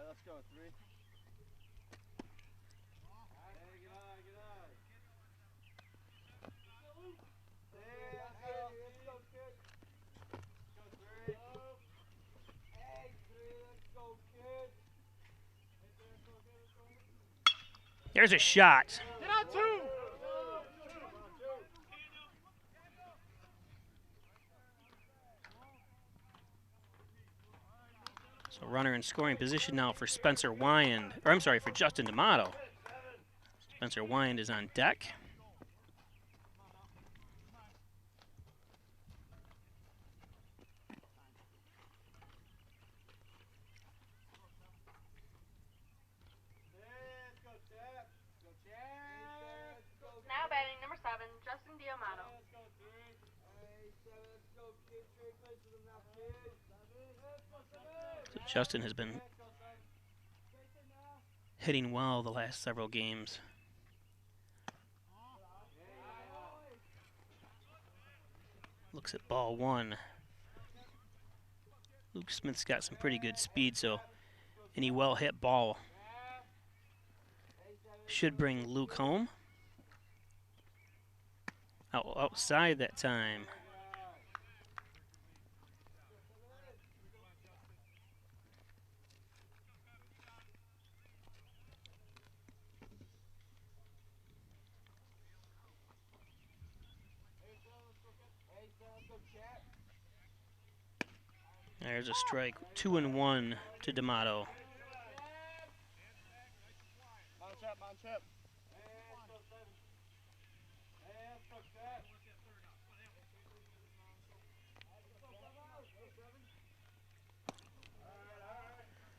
Let's go, 3. Get There's a shot. Get on two. So runner in scoring position now for Spencer Wyand, or I'm sorry, for Justin D'Amato. Spencer Wyand is on deck. Now batting number 7, Justin D'Amato. So Justin has been hitting well the last several games. Looks at ball 1. Luke Smith's got some pretty good speed, so any well-hit ball should bring Luke home. Outside that time. There's a strike, 2-1 to D'Amato.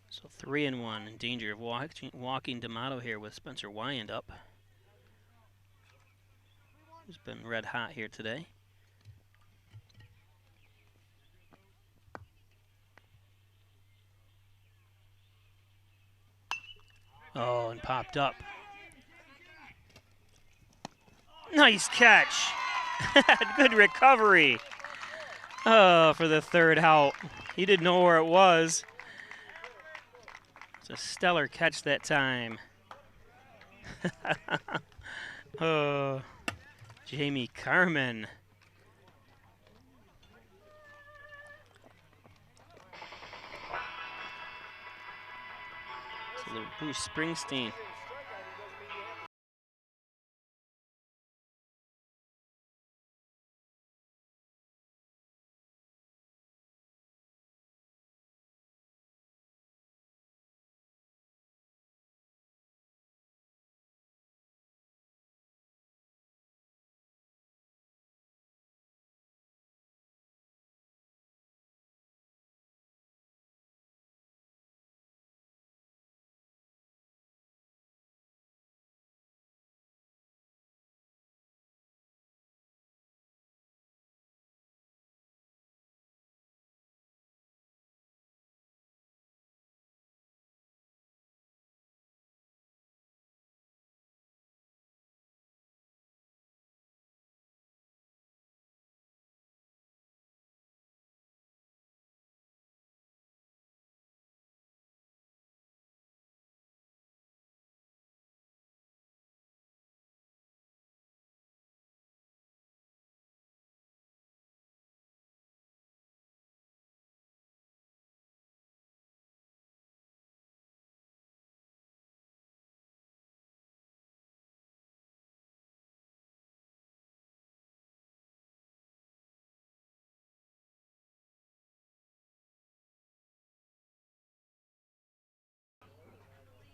So 3-1, in danger of walking D'Amato here with Spencer Wyand up, who's been red hot here today. Oh, and popped up. Nice catch. Good recovery. Oh, for the third out. He didn't know where it was. It's a stellar catch that time. Oh, Jamie Carmen. It's a little Bruce Springsteen.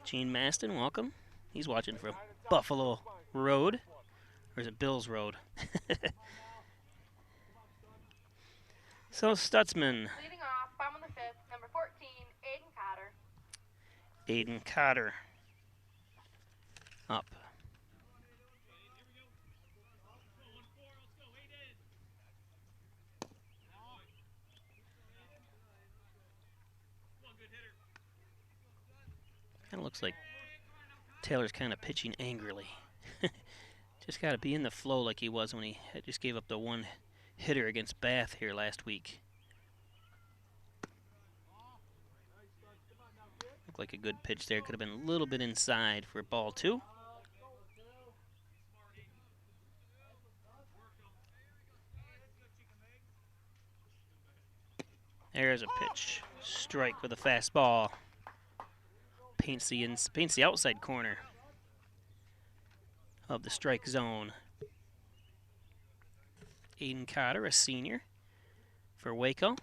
Gene Maston, welcome. He's watching from Buffalo Road. Or is it Bills Road? So Stutzman. Leading off, bottom of the 5th, number 14, Aiden Cotter. Aiden Cotter. Up. Kind of looks like Taylor's kind of pitching angrily. Just got to be in the flow like he was when he just gave up the one hitter against Bath here last week. Looked like a good pitch there. Could have been a little bit inside for ball 2. There's a pitch. Strike with a fastball. Paints the outside corner. of the strike zone. Aiden Cotter, a senior for Waco.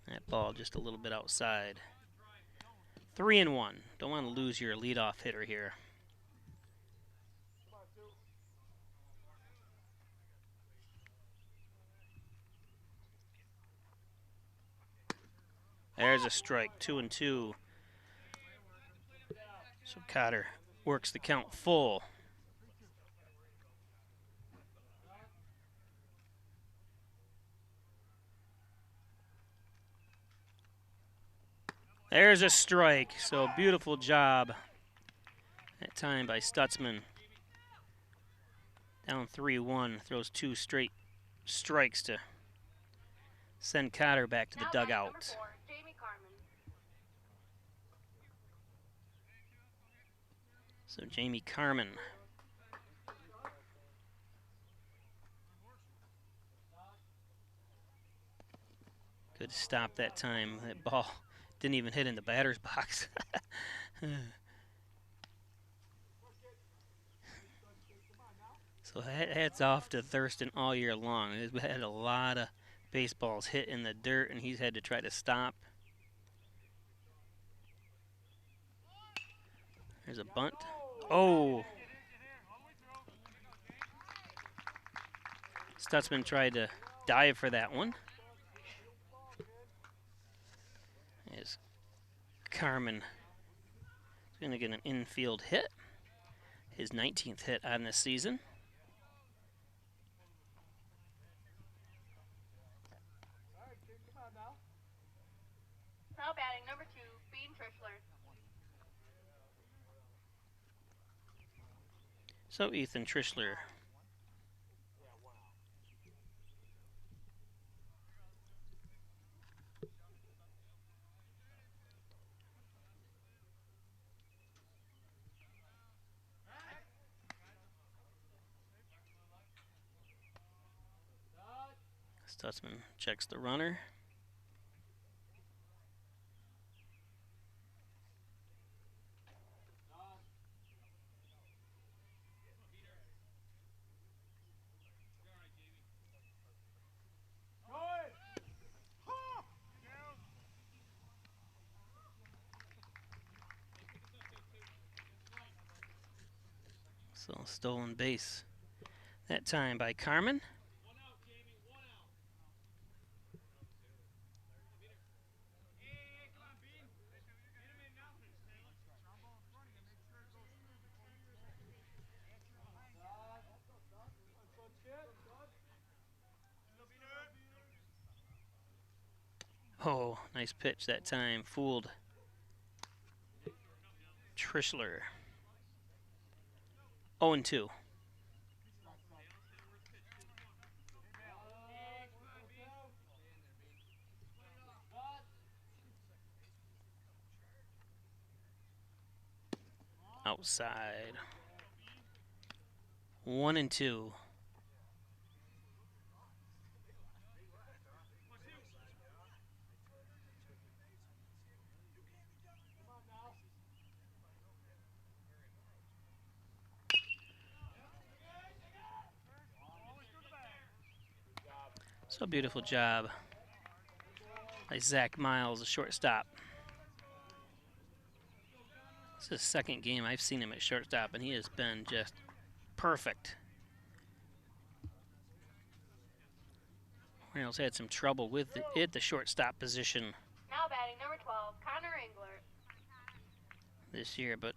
That ball just a little bit outside. 3-1. Don't want to lose your leadoff hitter here. There's a strike, 2-2. So Cotter works the count full. There's a strike. So beautiful job that time by Stutzman. Down 3-1, throws 2 straight strikes to send Cotter back to the dugout. So Jamie Carmen. Good stop that time. That ball didn't even hit in the batter's box. So hats off to Thurston all year long. He's had a lot of baseballs hit in the dirt, and he's had to try to stop. There's a bunt. Oh! Stutzman tried to dive for that one. As Carmen is going to get an infield hit. His 19th hit on this season. Now batting number 2, Bean Trischler. So Ethan Trischler. Stutzman checks the runner. So stolen base that time by Carmen. Oh, nice pitch that time. Fooled Trischler. 0-2. Outside. 1-2. So beautiful job by Zach Miles, a shortstop. This is the second game I've seen him at shortstop, and he has been just perfect. Hornell's had some trouble with the shortstop position Now batting number 12, Connor Englert. this year, but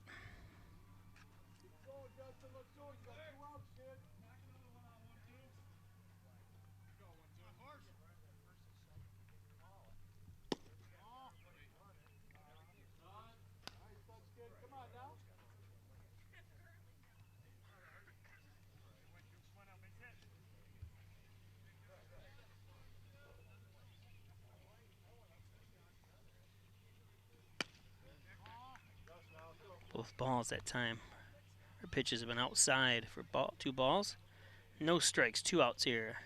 both balls that time. Her pitches have been outside for 2 balls. No strikes, 2 outs here.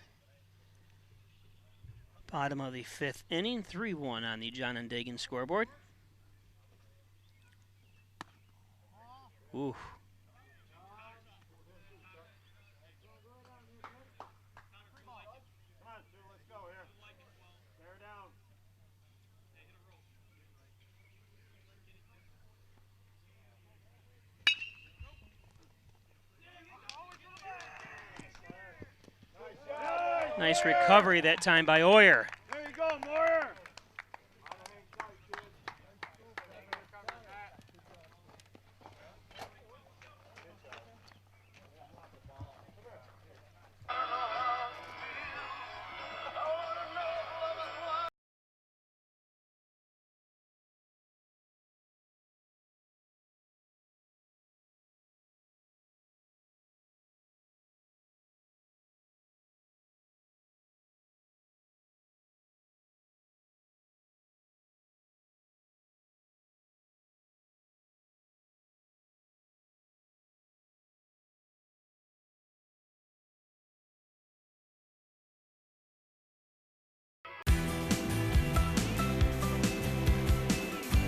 Bottom of the 5th inning, 3-1 on the John and Dagan scoreboard. Ooh. Nice recovery that time by Oyer. There you go, Moyer.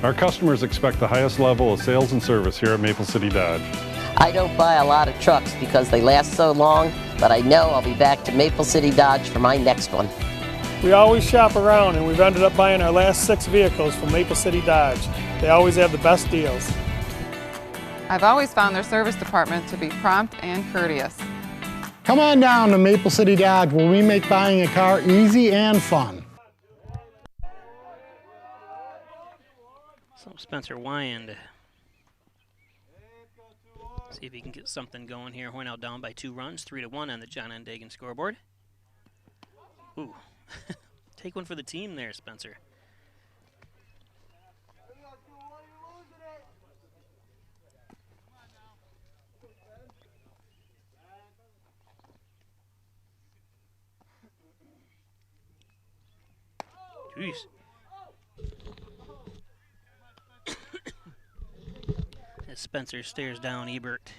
Our customers expect the highest level of sales and service here at Maple City Dodge. I don't buy a lot of trucks because they last so long, but I know I'll be back to Maple City Dodge for my next one. We always shop around, and we've ended up buying our last 6 vehicles from Maple City Dodge. They always have the best deals. I've always found their service department to be prompt and courteous. Come on down to Maple City Dodge, where we make buying a car easy and fun. So Spencer Wyand. See if he can get something going here. Hornell down by 2 runs, 3-1 on the John N. Dagan scoreboard. Ooh, take one for the team there, Spencer. Jeez. As Spencer stares down Ebert.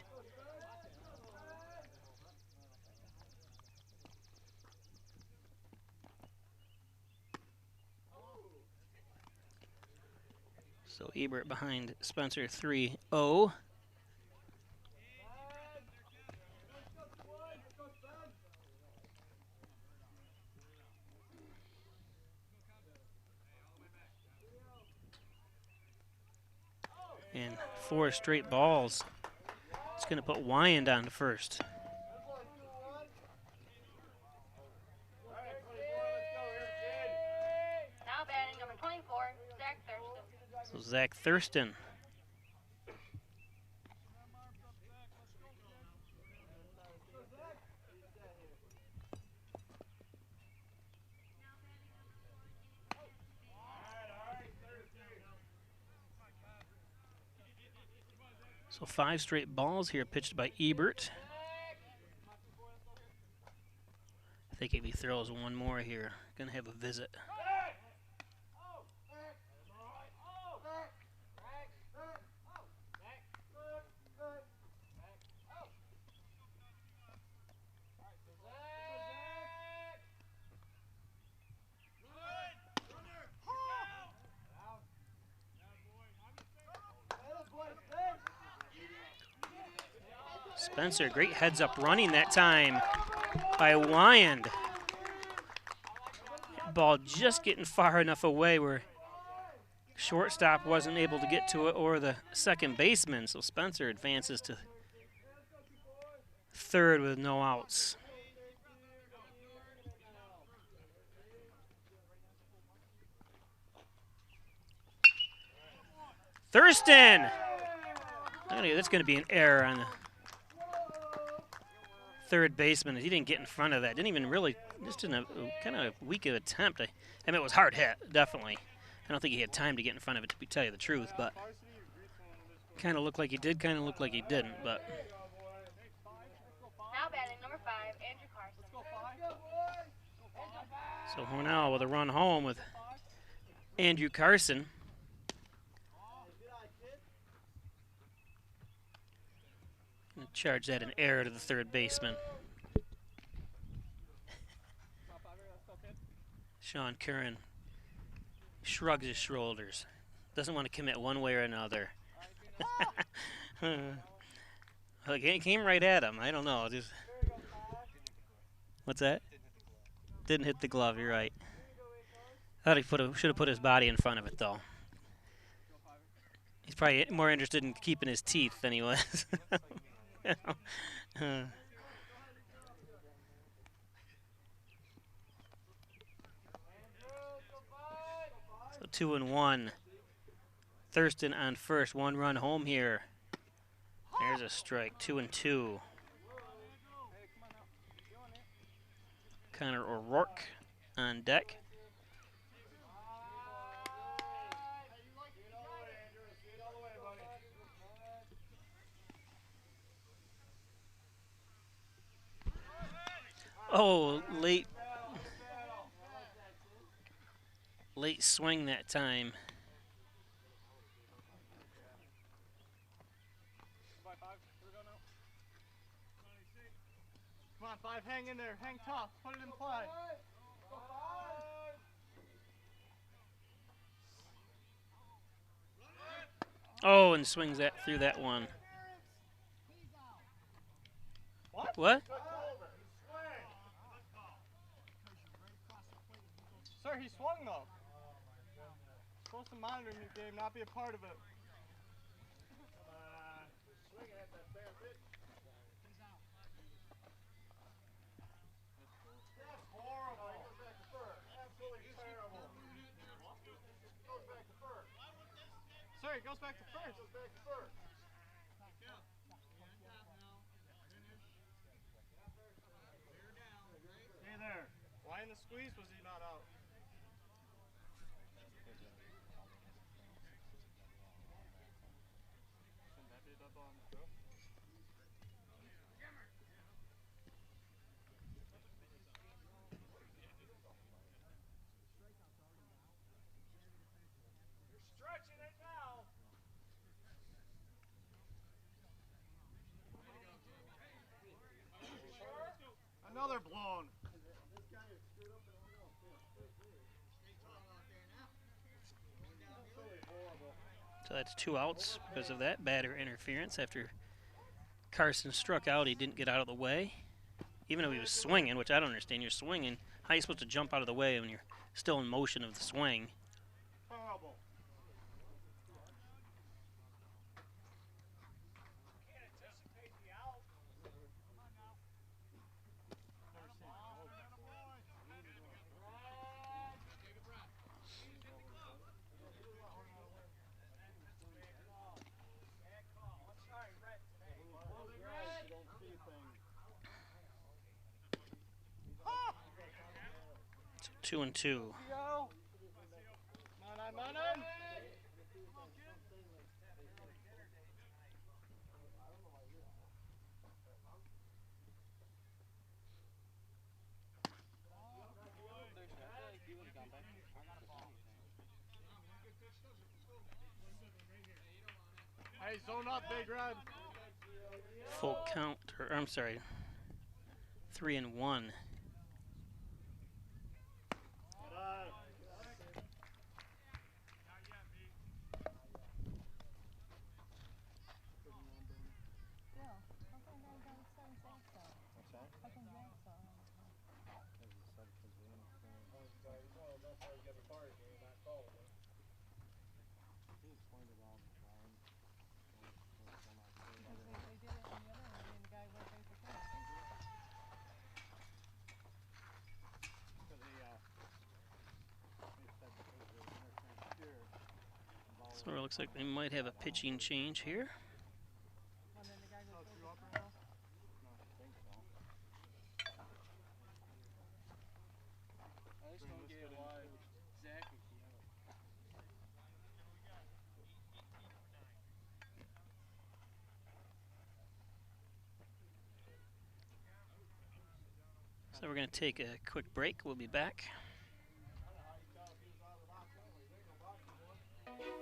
So Ebert behind Spencer 3-0. And 4 straight balls. It's going to put Wyand on to first. Now batting number 24, Zach Thurston. So Zach Thurston. So 5 straight balls here pitched by Ebert. I think if he throws one more here, gonna have a visit. Spencer, great heads up running that time by Wyand. Ball just getting far enough away where shortstop wasn't able to get to it or the second baseman. So Spencer advances to third with no outs. Thurston! That's going to be an error on the third baseman. He didn't get in front of that. Didn't even really, just in a kind of weak attempt. I mean, it was hard hit, definitely. I don't think he had time to get in front of it, to tell you the truth, but kind of looked like he did, kind of looked like he didn't, but. Now batting number 5, Andrew Carson. So Hornell with a run home with Andrew Carson. Charge that an error to the third baseman. Sean Curran shrugs his shoulders. Doesn't want to commit one way or another. It came right at him. I don't know. Just what's that? Didn't hit the glove. You're right. Thought he should have put his body in front of it, though. He's probably more interested in keeping his teeth than he was. 2-1. Thurston on first. 1 run home here. There's a strike. 2-2. Connor O'Rourke on deck. Oh, late swing that time. Come on, 5, hang in there, hang tough, put it in play. Oh, and swings that through that one. What? Sir, he swung though. Supposed to monitor the game, not be a part of it. Swing at that fair pitch. That's horrible. He goes back to first. Absolutely terrible. Goes back to first. Sir, he goes back to first. Goes back to first. Stay there. Why in the squeeze was he not out? Another blown. So that's 2 outs because of that batter interference. After Carson struck out, he didn't get out of the way. Even though he was swinging, which I don't understand. You're swinging. How are you supposed to jump out of the way when you're still in motion of the swing? Horrible. So 2-2. Hey, zone up, Big Red. Full count, or I'm sorry, 3-1. So it looks like they might have a pitching change here. So we're going to take a quick break. We'll be back.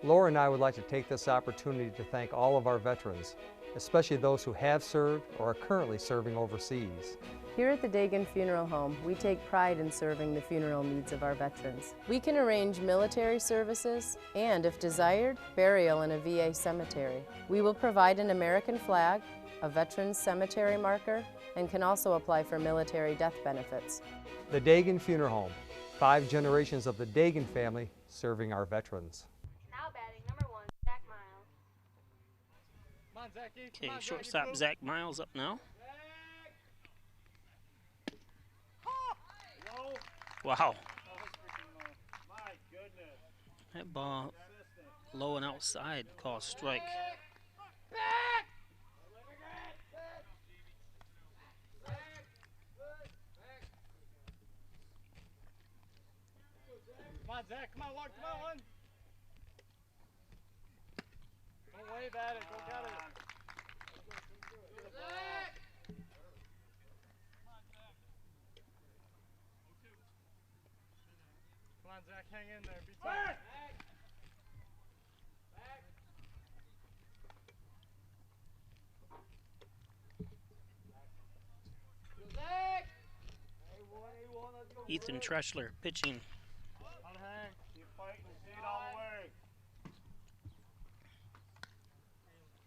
Laura and I would like to take this opportunity to thank all of our veterans, especially those who have served or are currently serving overseas. Here at the Dagan Funeral Home, we take pride in serving the funeral needs of our veterans. We can arrange military services and, if desired, burial in a VA cemetery. We will provide an American flag, a veteran's cemetery marker, and can also apply for military death benefits. The Dagan Funeral Home, 5 generations of the Dagan family serving our veterans. Okay, shortstop Zach Miles up now. Wow. That ball low and outside, call strike. Come on, Zach. Come on, one. Come on, one. Don't wave at it. Go get it. Zach! Come on, Zach. Hang in there. Be tough. Ethan Treschler pitching. Unhang. Keep fighting. See it all the way.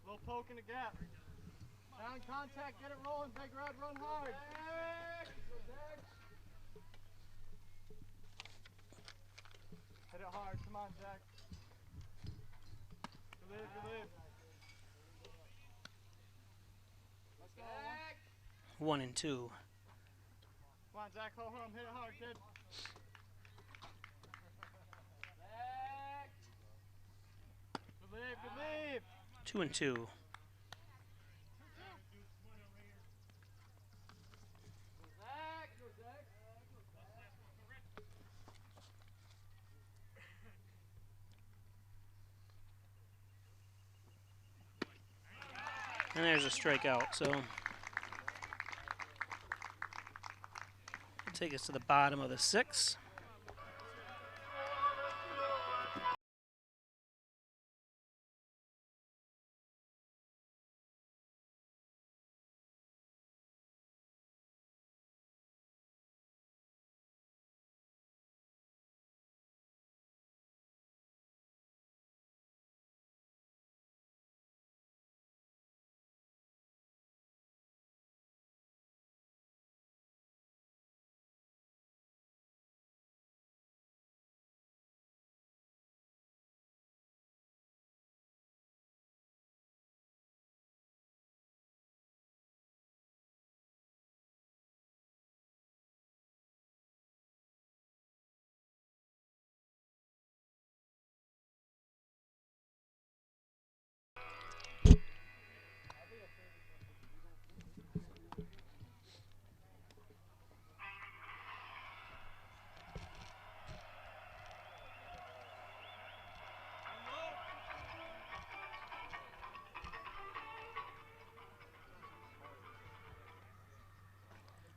Little poke in the gap. Down contact. Get it rolling. Big Red. Run hard. Hit it hard. Come on, Zach. Good lead. Good lead. Let's go. 1 and 2. Come on, Zach. Ho home. Hit it hard, kid. Good lead. Good lead. 2 and 2. And there's a strikeout, so take us to the bottom of the 6th.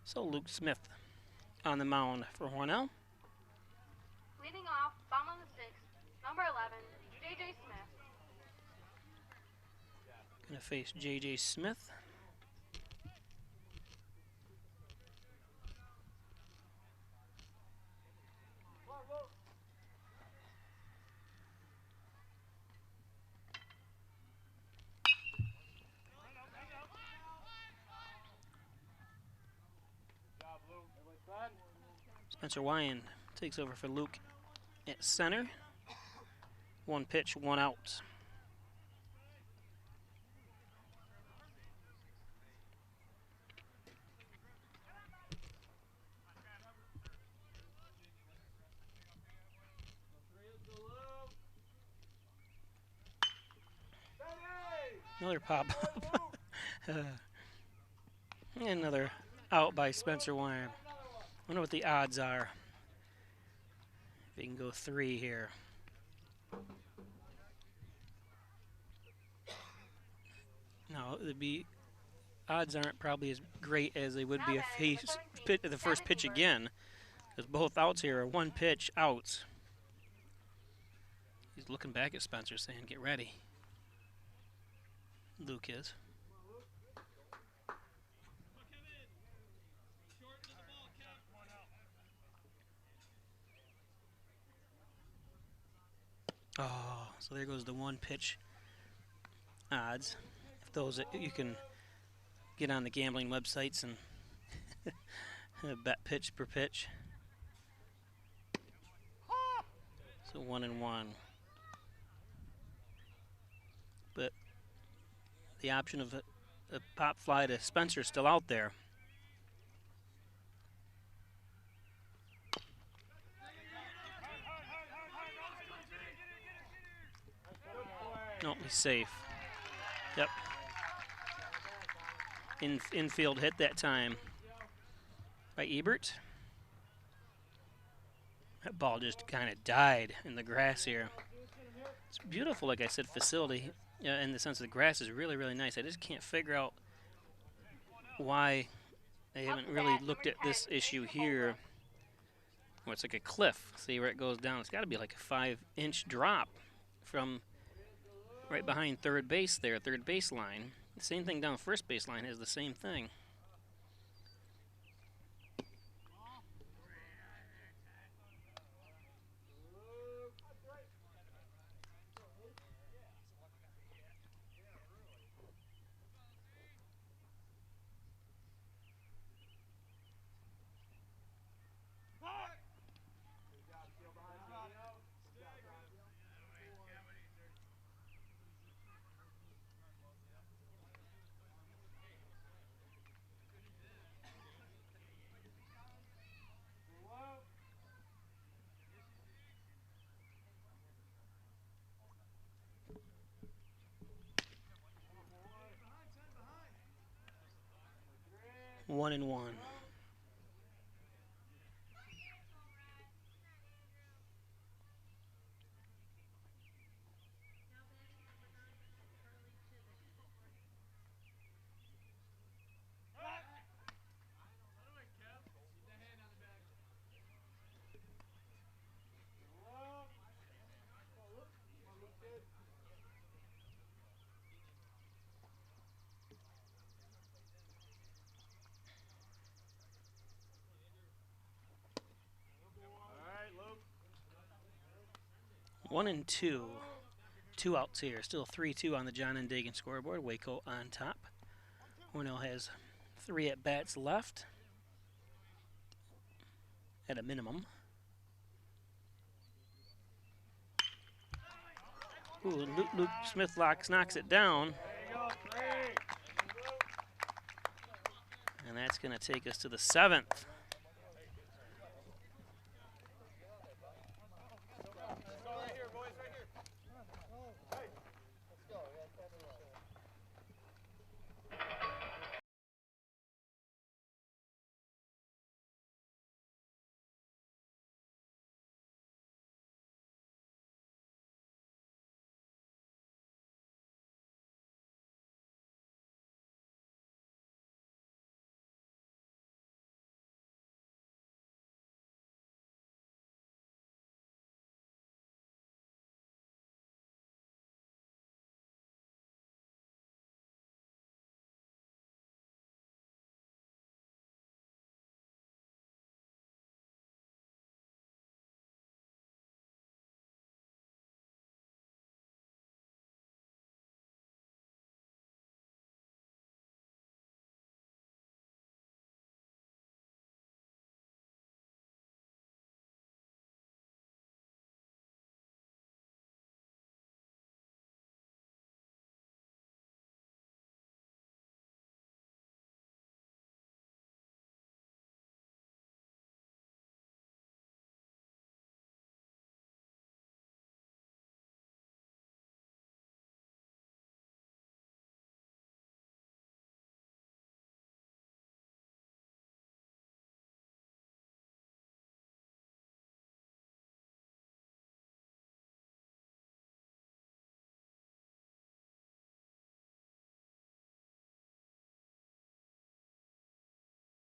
So Luke Smith on the mound for Hornell. Leading off, bottom of the 6th, number 11, J.J. Smith. Gonna face J.J. Smith. Spencer Wyan takes over for Luke at center. 1 pitch, 1 out. Another pop up. Another out by Spencer Wyan. Wonder what the odds are. If he can go 3 here. No, it'd be odds aren't probably as great as they would be if he hit the first pitch again, because both outs here are 1 pitch outs. He's looking back at Spencer saying, "Get ready." Luke is. Oh, so there goes the 1 pitch odds. If those you can get on the gambling websites and bet pitch per pitch. So 1 and 1. But the option of a pop fly to Spencer is still out there. Nope, he's safe. Yep. Infield hit that time by Ebert. That ball just kind of died in the grass here. It's beautiful, like I said, facility in the sense the grass is really, really nice. I just can't figure out why they haven't really looked at this issue here. Well, it's like a cliff. See where it goes down? It's got to be like a 5-inch drop from right behind third base there, third baseline. The same thing down first baseline has the same thing. One and one. One and two. 2 outs here. Still 3-2 on the John and Dagan scoreboard. Waco on top. Hornell has 3 at-bats left at a minimum. Ooh, Luke Smith knocks it down. And that's going to take us to the 7th.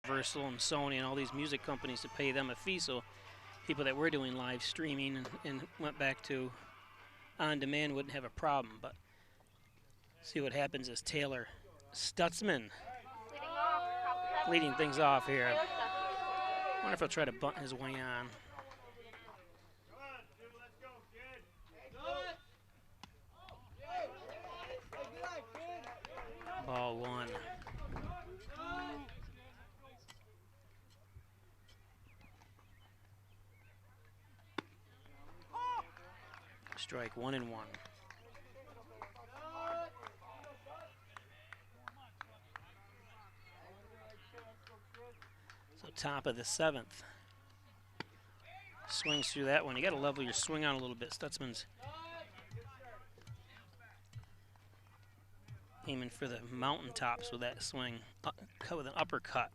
Universal and Sony and all these music companies to pay them a fee, so people that were doing live streaming and went back to on demand wouldn't have a problem. But see what happens is Taylor Stutzman leading things off here. I wonder if he'll try to bunt his way on. Ball one. Strike 1 and 1. So top of the 7th. Swings through that one. You got to level your swing on a little bit. Stutzman's Aiming for the mountaintops with that swing, cut with an uppercut.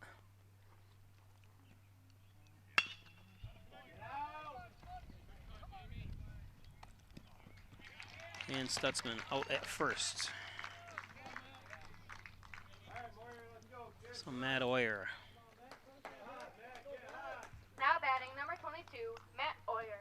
And Stutzman out at first. So Matt Oyer. Now batting number 22, Matt Oyer.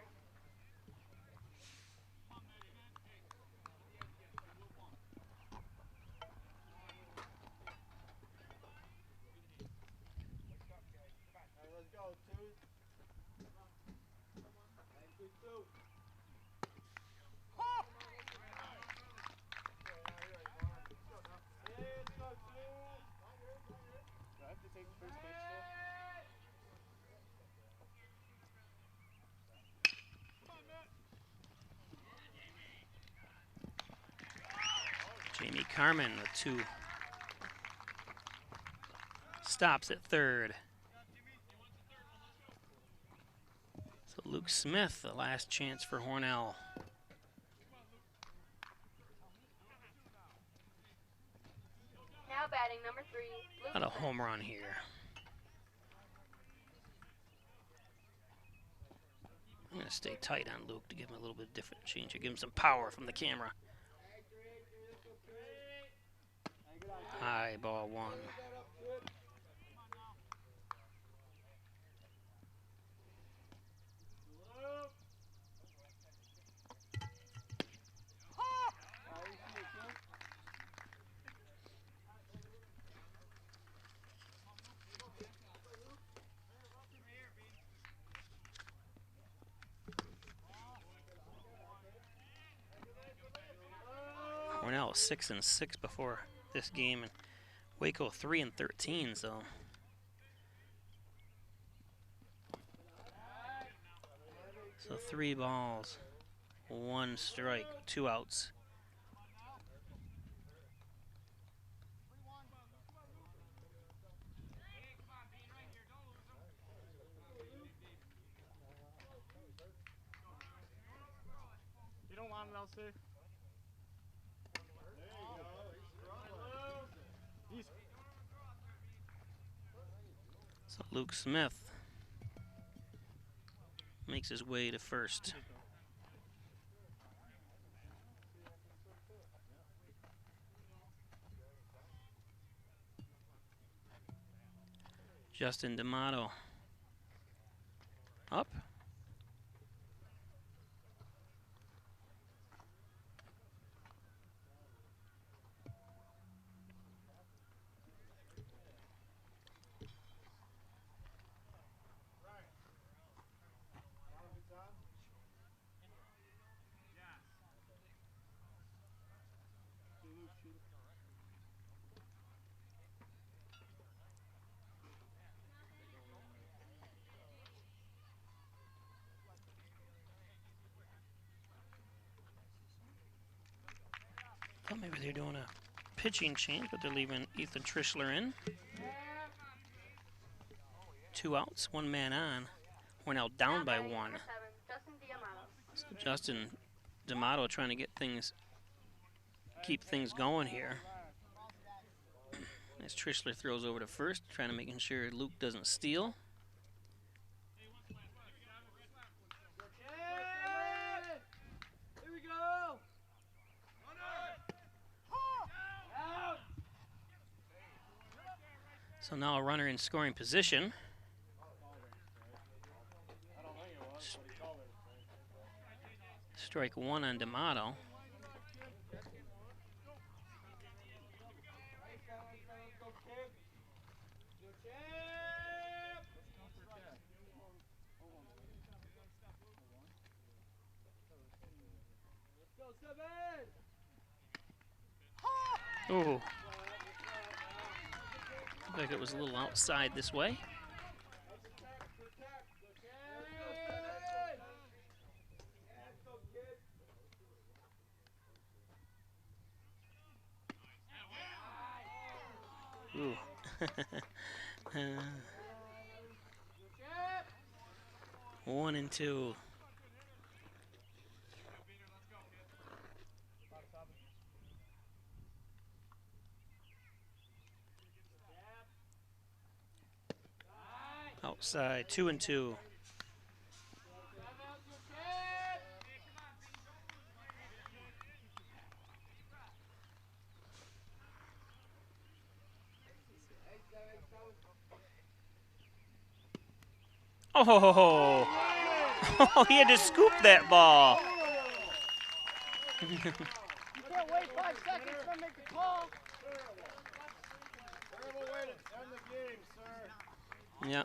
Jamie Carmen with 2 stops at third. So Luke Smith, the last chance for Hornell. Now batting number 3, Luke Not a Smith. home run here. I'm going to stay tight on Luke to give him a little bit different change. Give him some power from the camera. High ball 1. Hornell 6-6 before this game, and Waco 3-13. So 3 balls, 1 strike, 2 outs. You don't want it, I'll say. So Luke Smith makes his way to first. Justin D'Amato up. Thought maybe they're doing a pitching change, but they're leaving Ethan Trischler in. 2 outs, 1 man on. We're now down by 1. So Justin D'Amato trying to get things, keep things going here. As Trischler throws over to first, trying to making sure Luke doesn't steal. So now a runner in scoring position. Strike 1 on D'Amato. Ooh. Looked like it was a little outside this way. Ooh. 1 and 2. Side 2-2. Oh, ho, ho, ho. Oh, he had to scoop that ball. You can't wait 5 seconds to make the call. Terrible way to end the game, sir. Yeah.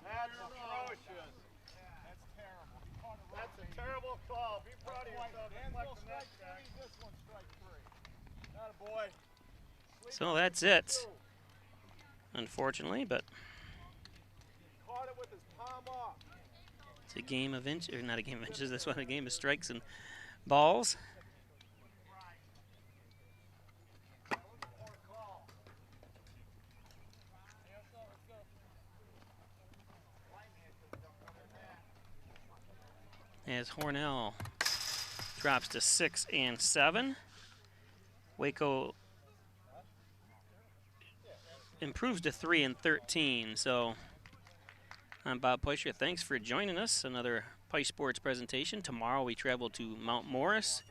That's atrocious. That's terrible. That's a terrible call. Be proud of yourself. Deflecting that back. This one's strike 3. Not a boy. So that's it. Unfortunately, but Caught it with his palm off. it's a game of inches, or not a game of inches, this one a game of strikes and balls. As Hornell drops to 6 and 7. Waco improves to 3 and 13. So I'm Bob Peuscher. Thanks for joining us. Another Pice Sports presentation. Tomorrow we travel to Mount Morris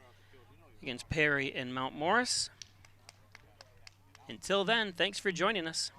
against Perry and Mount Morris. Until then, thanks for joining us.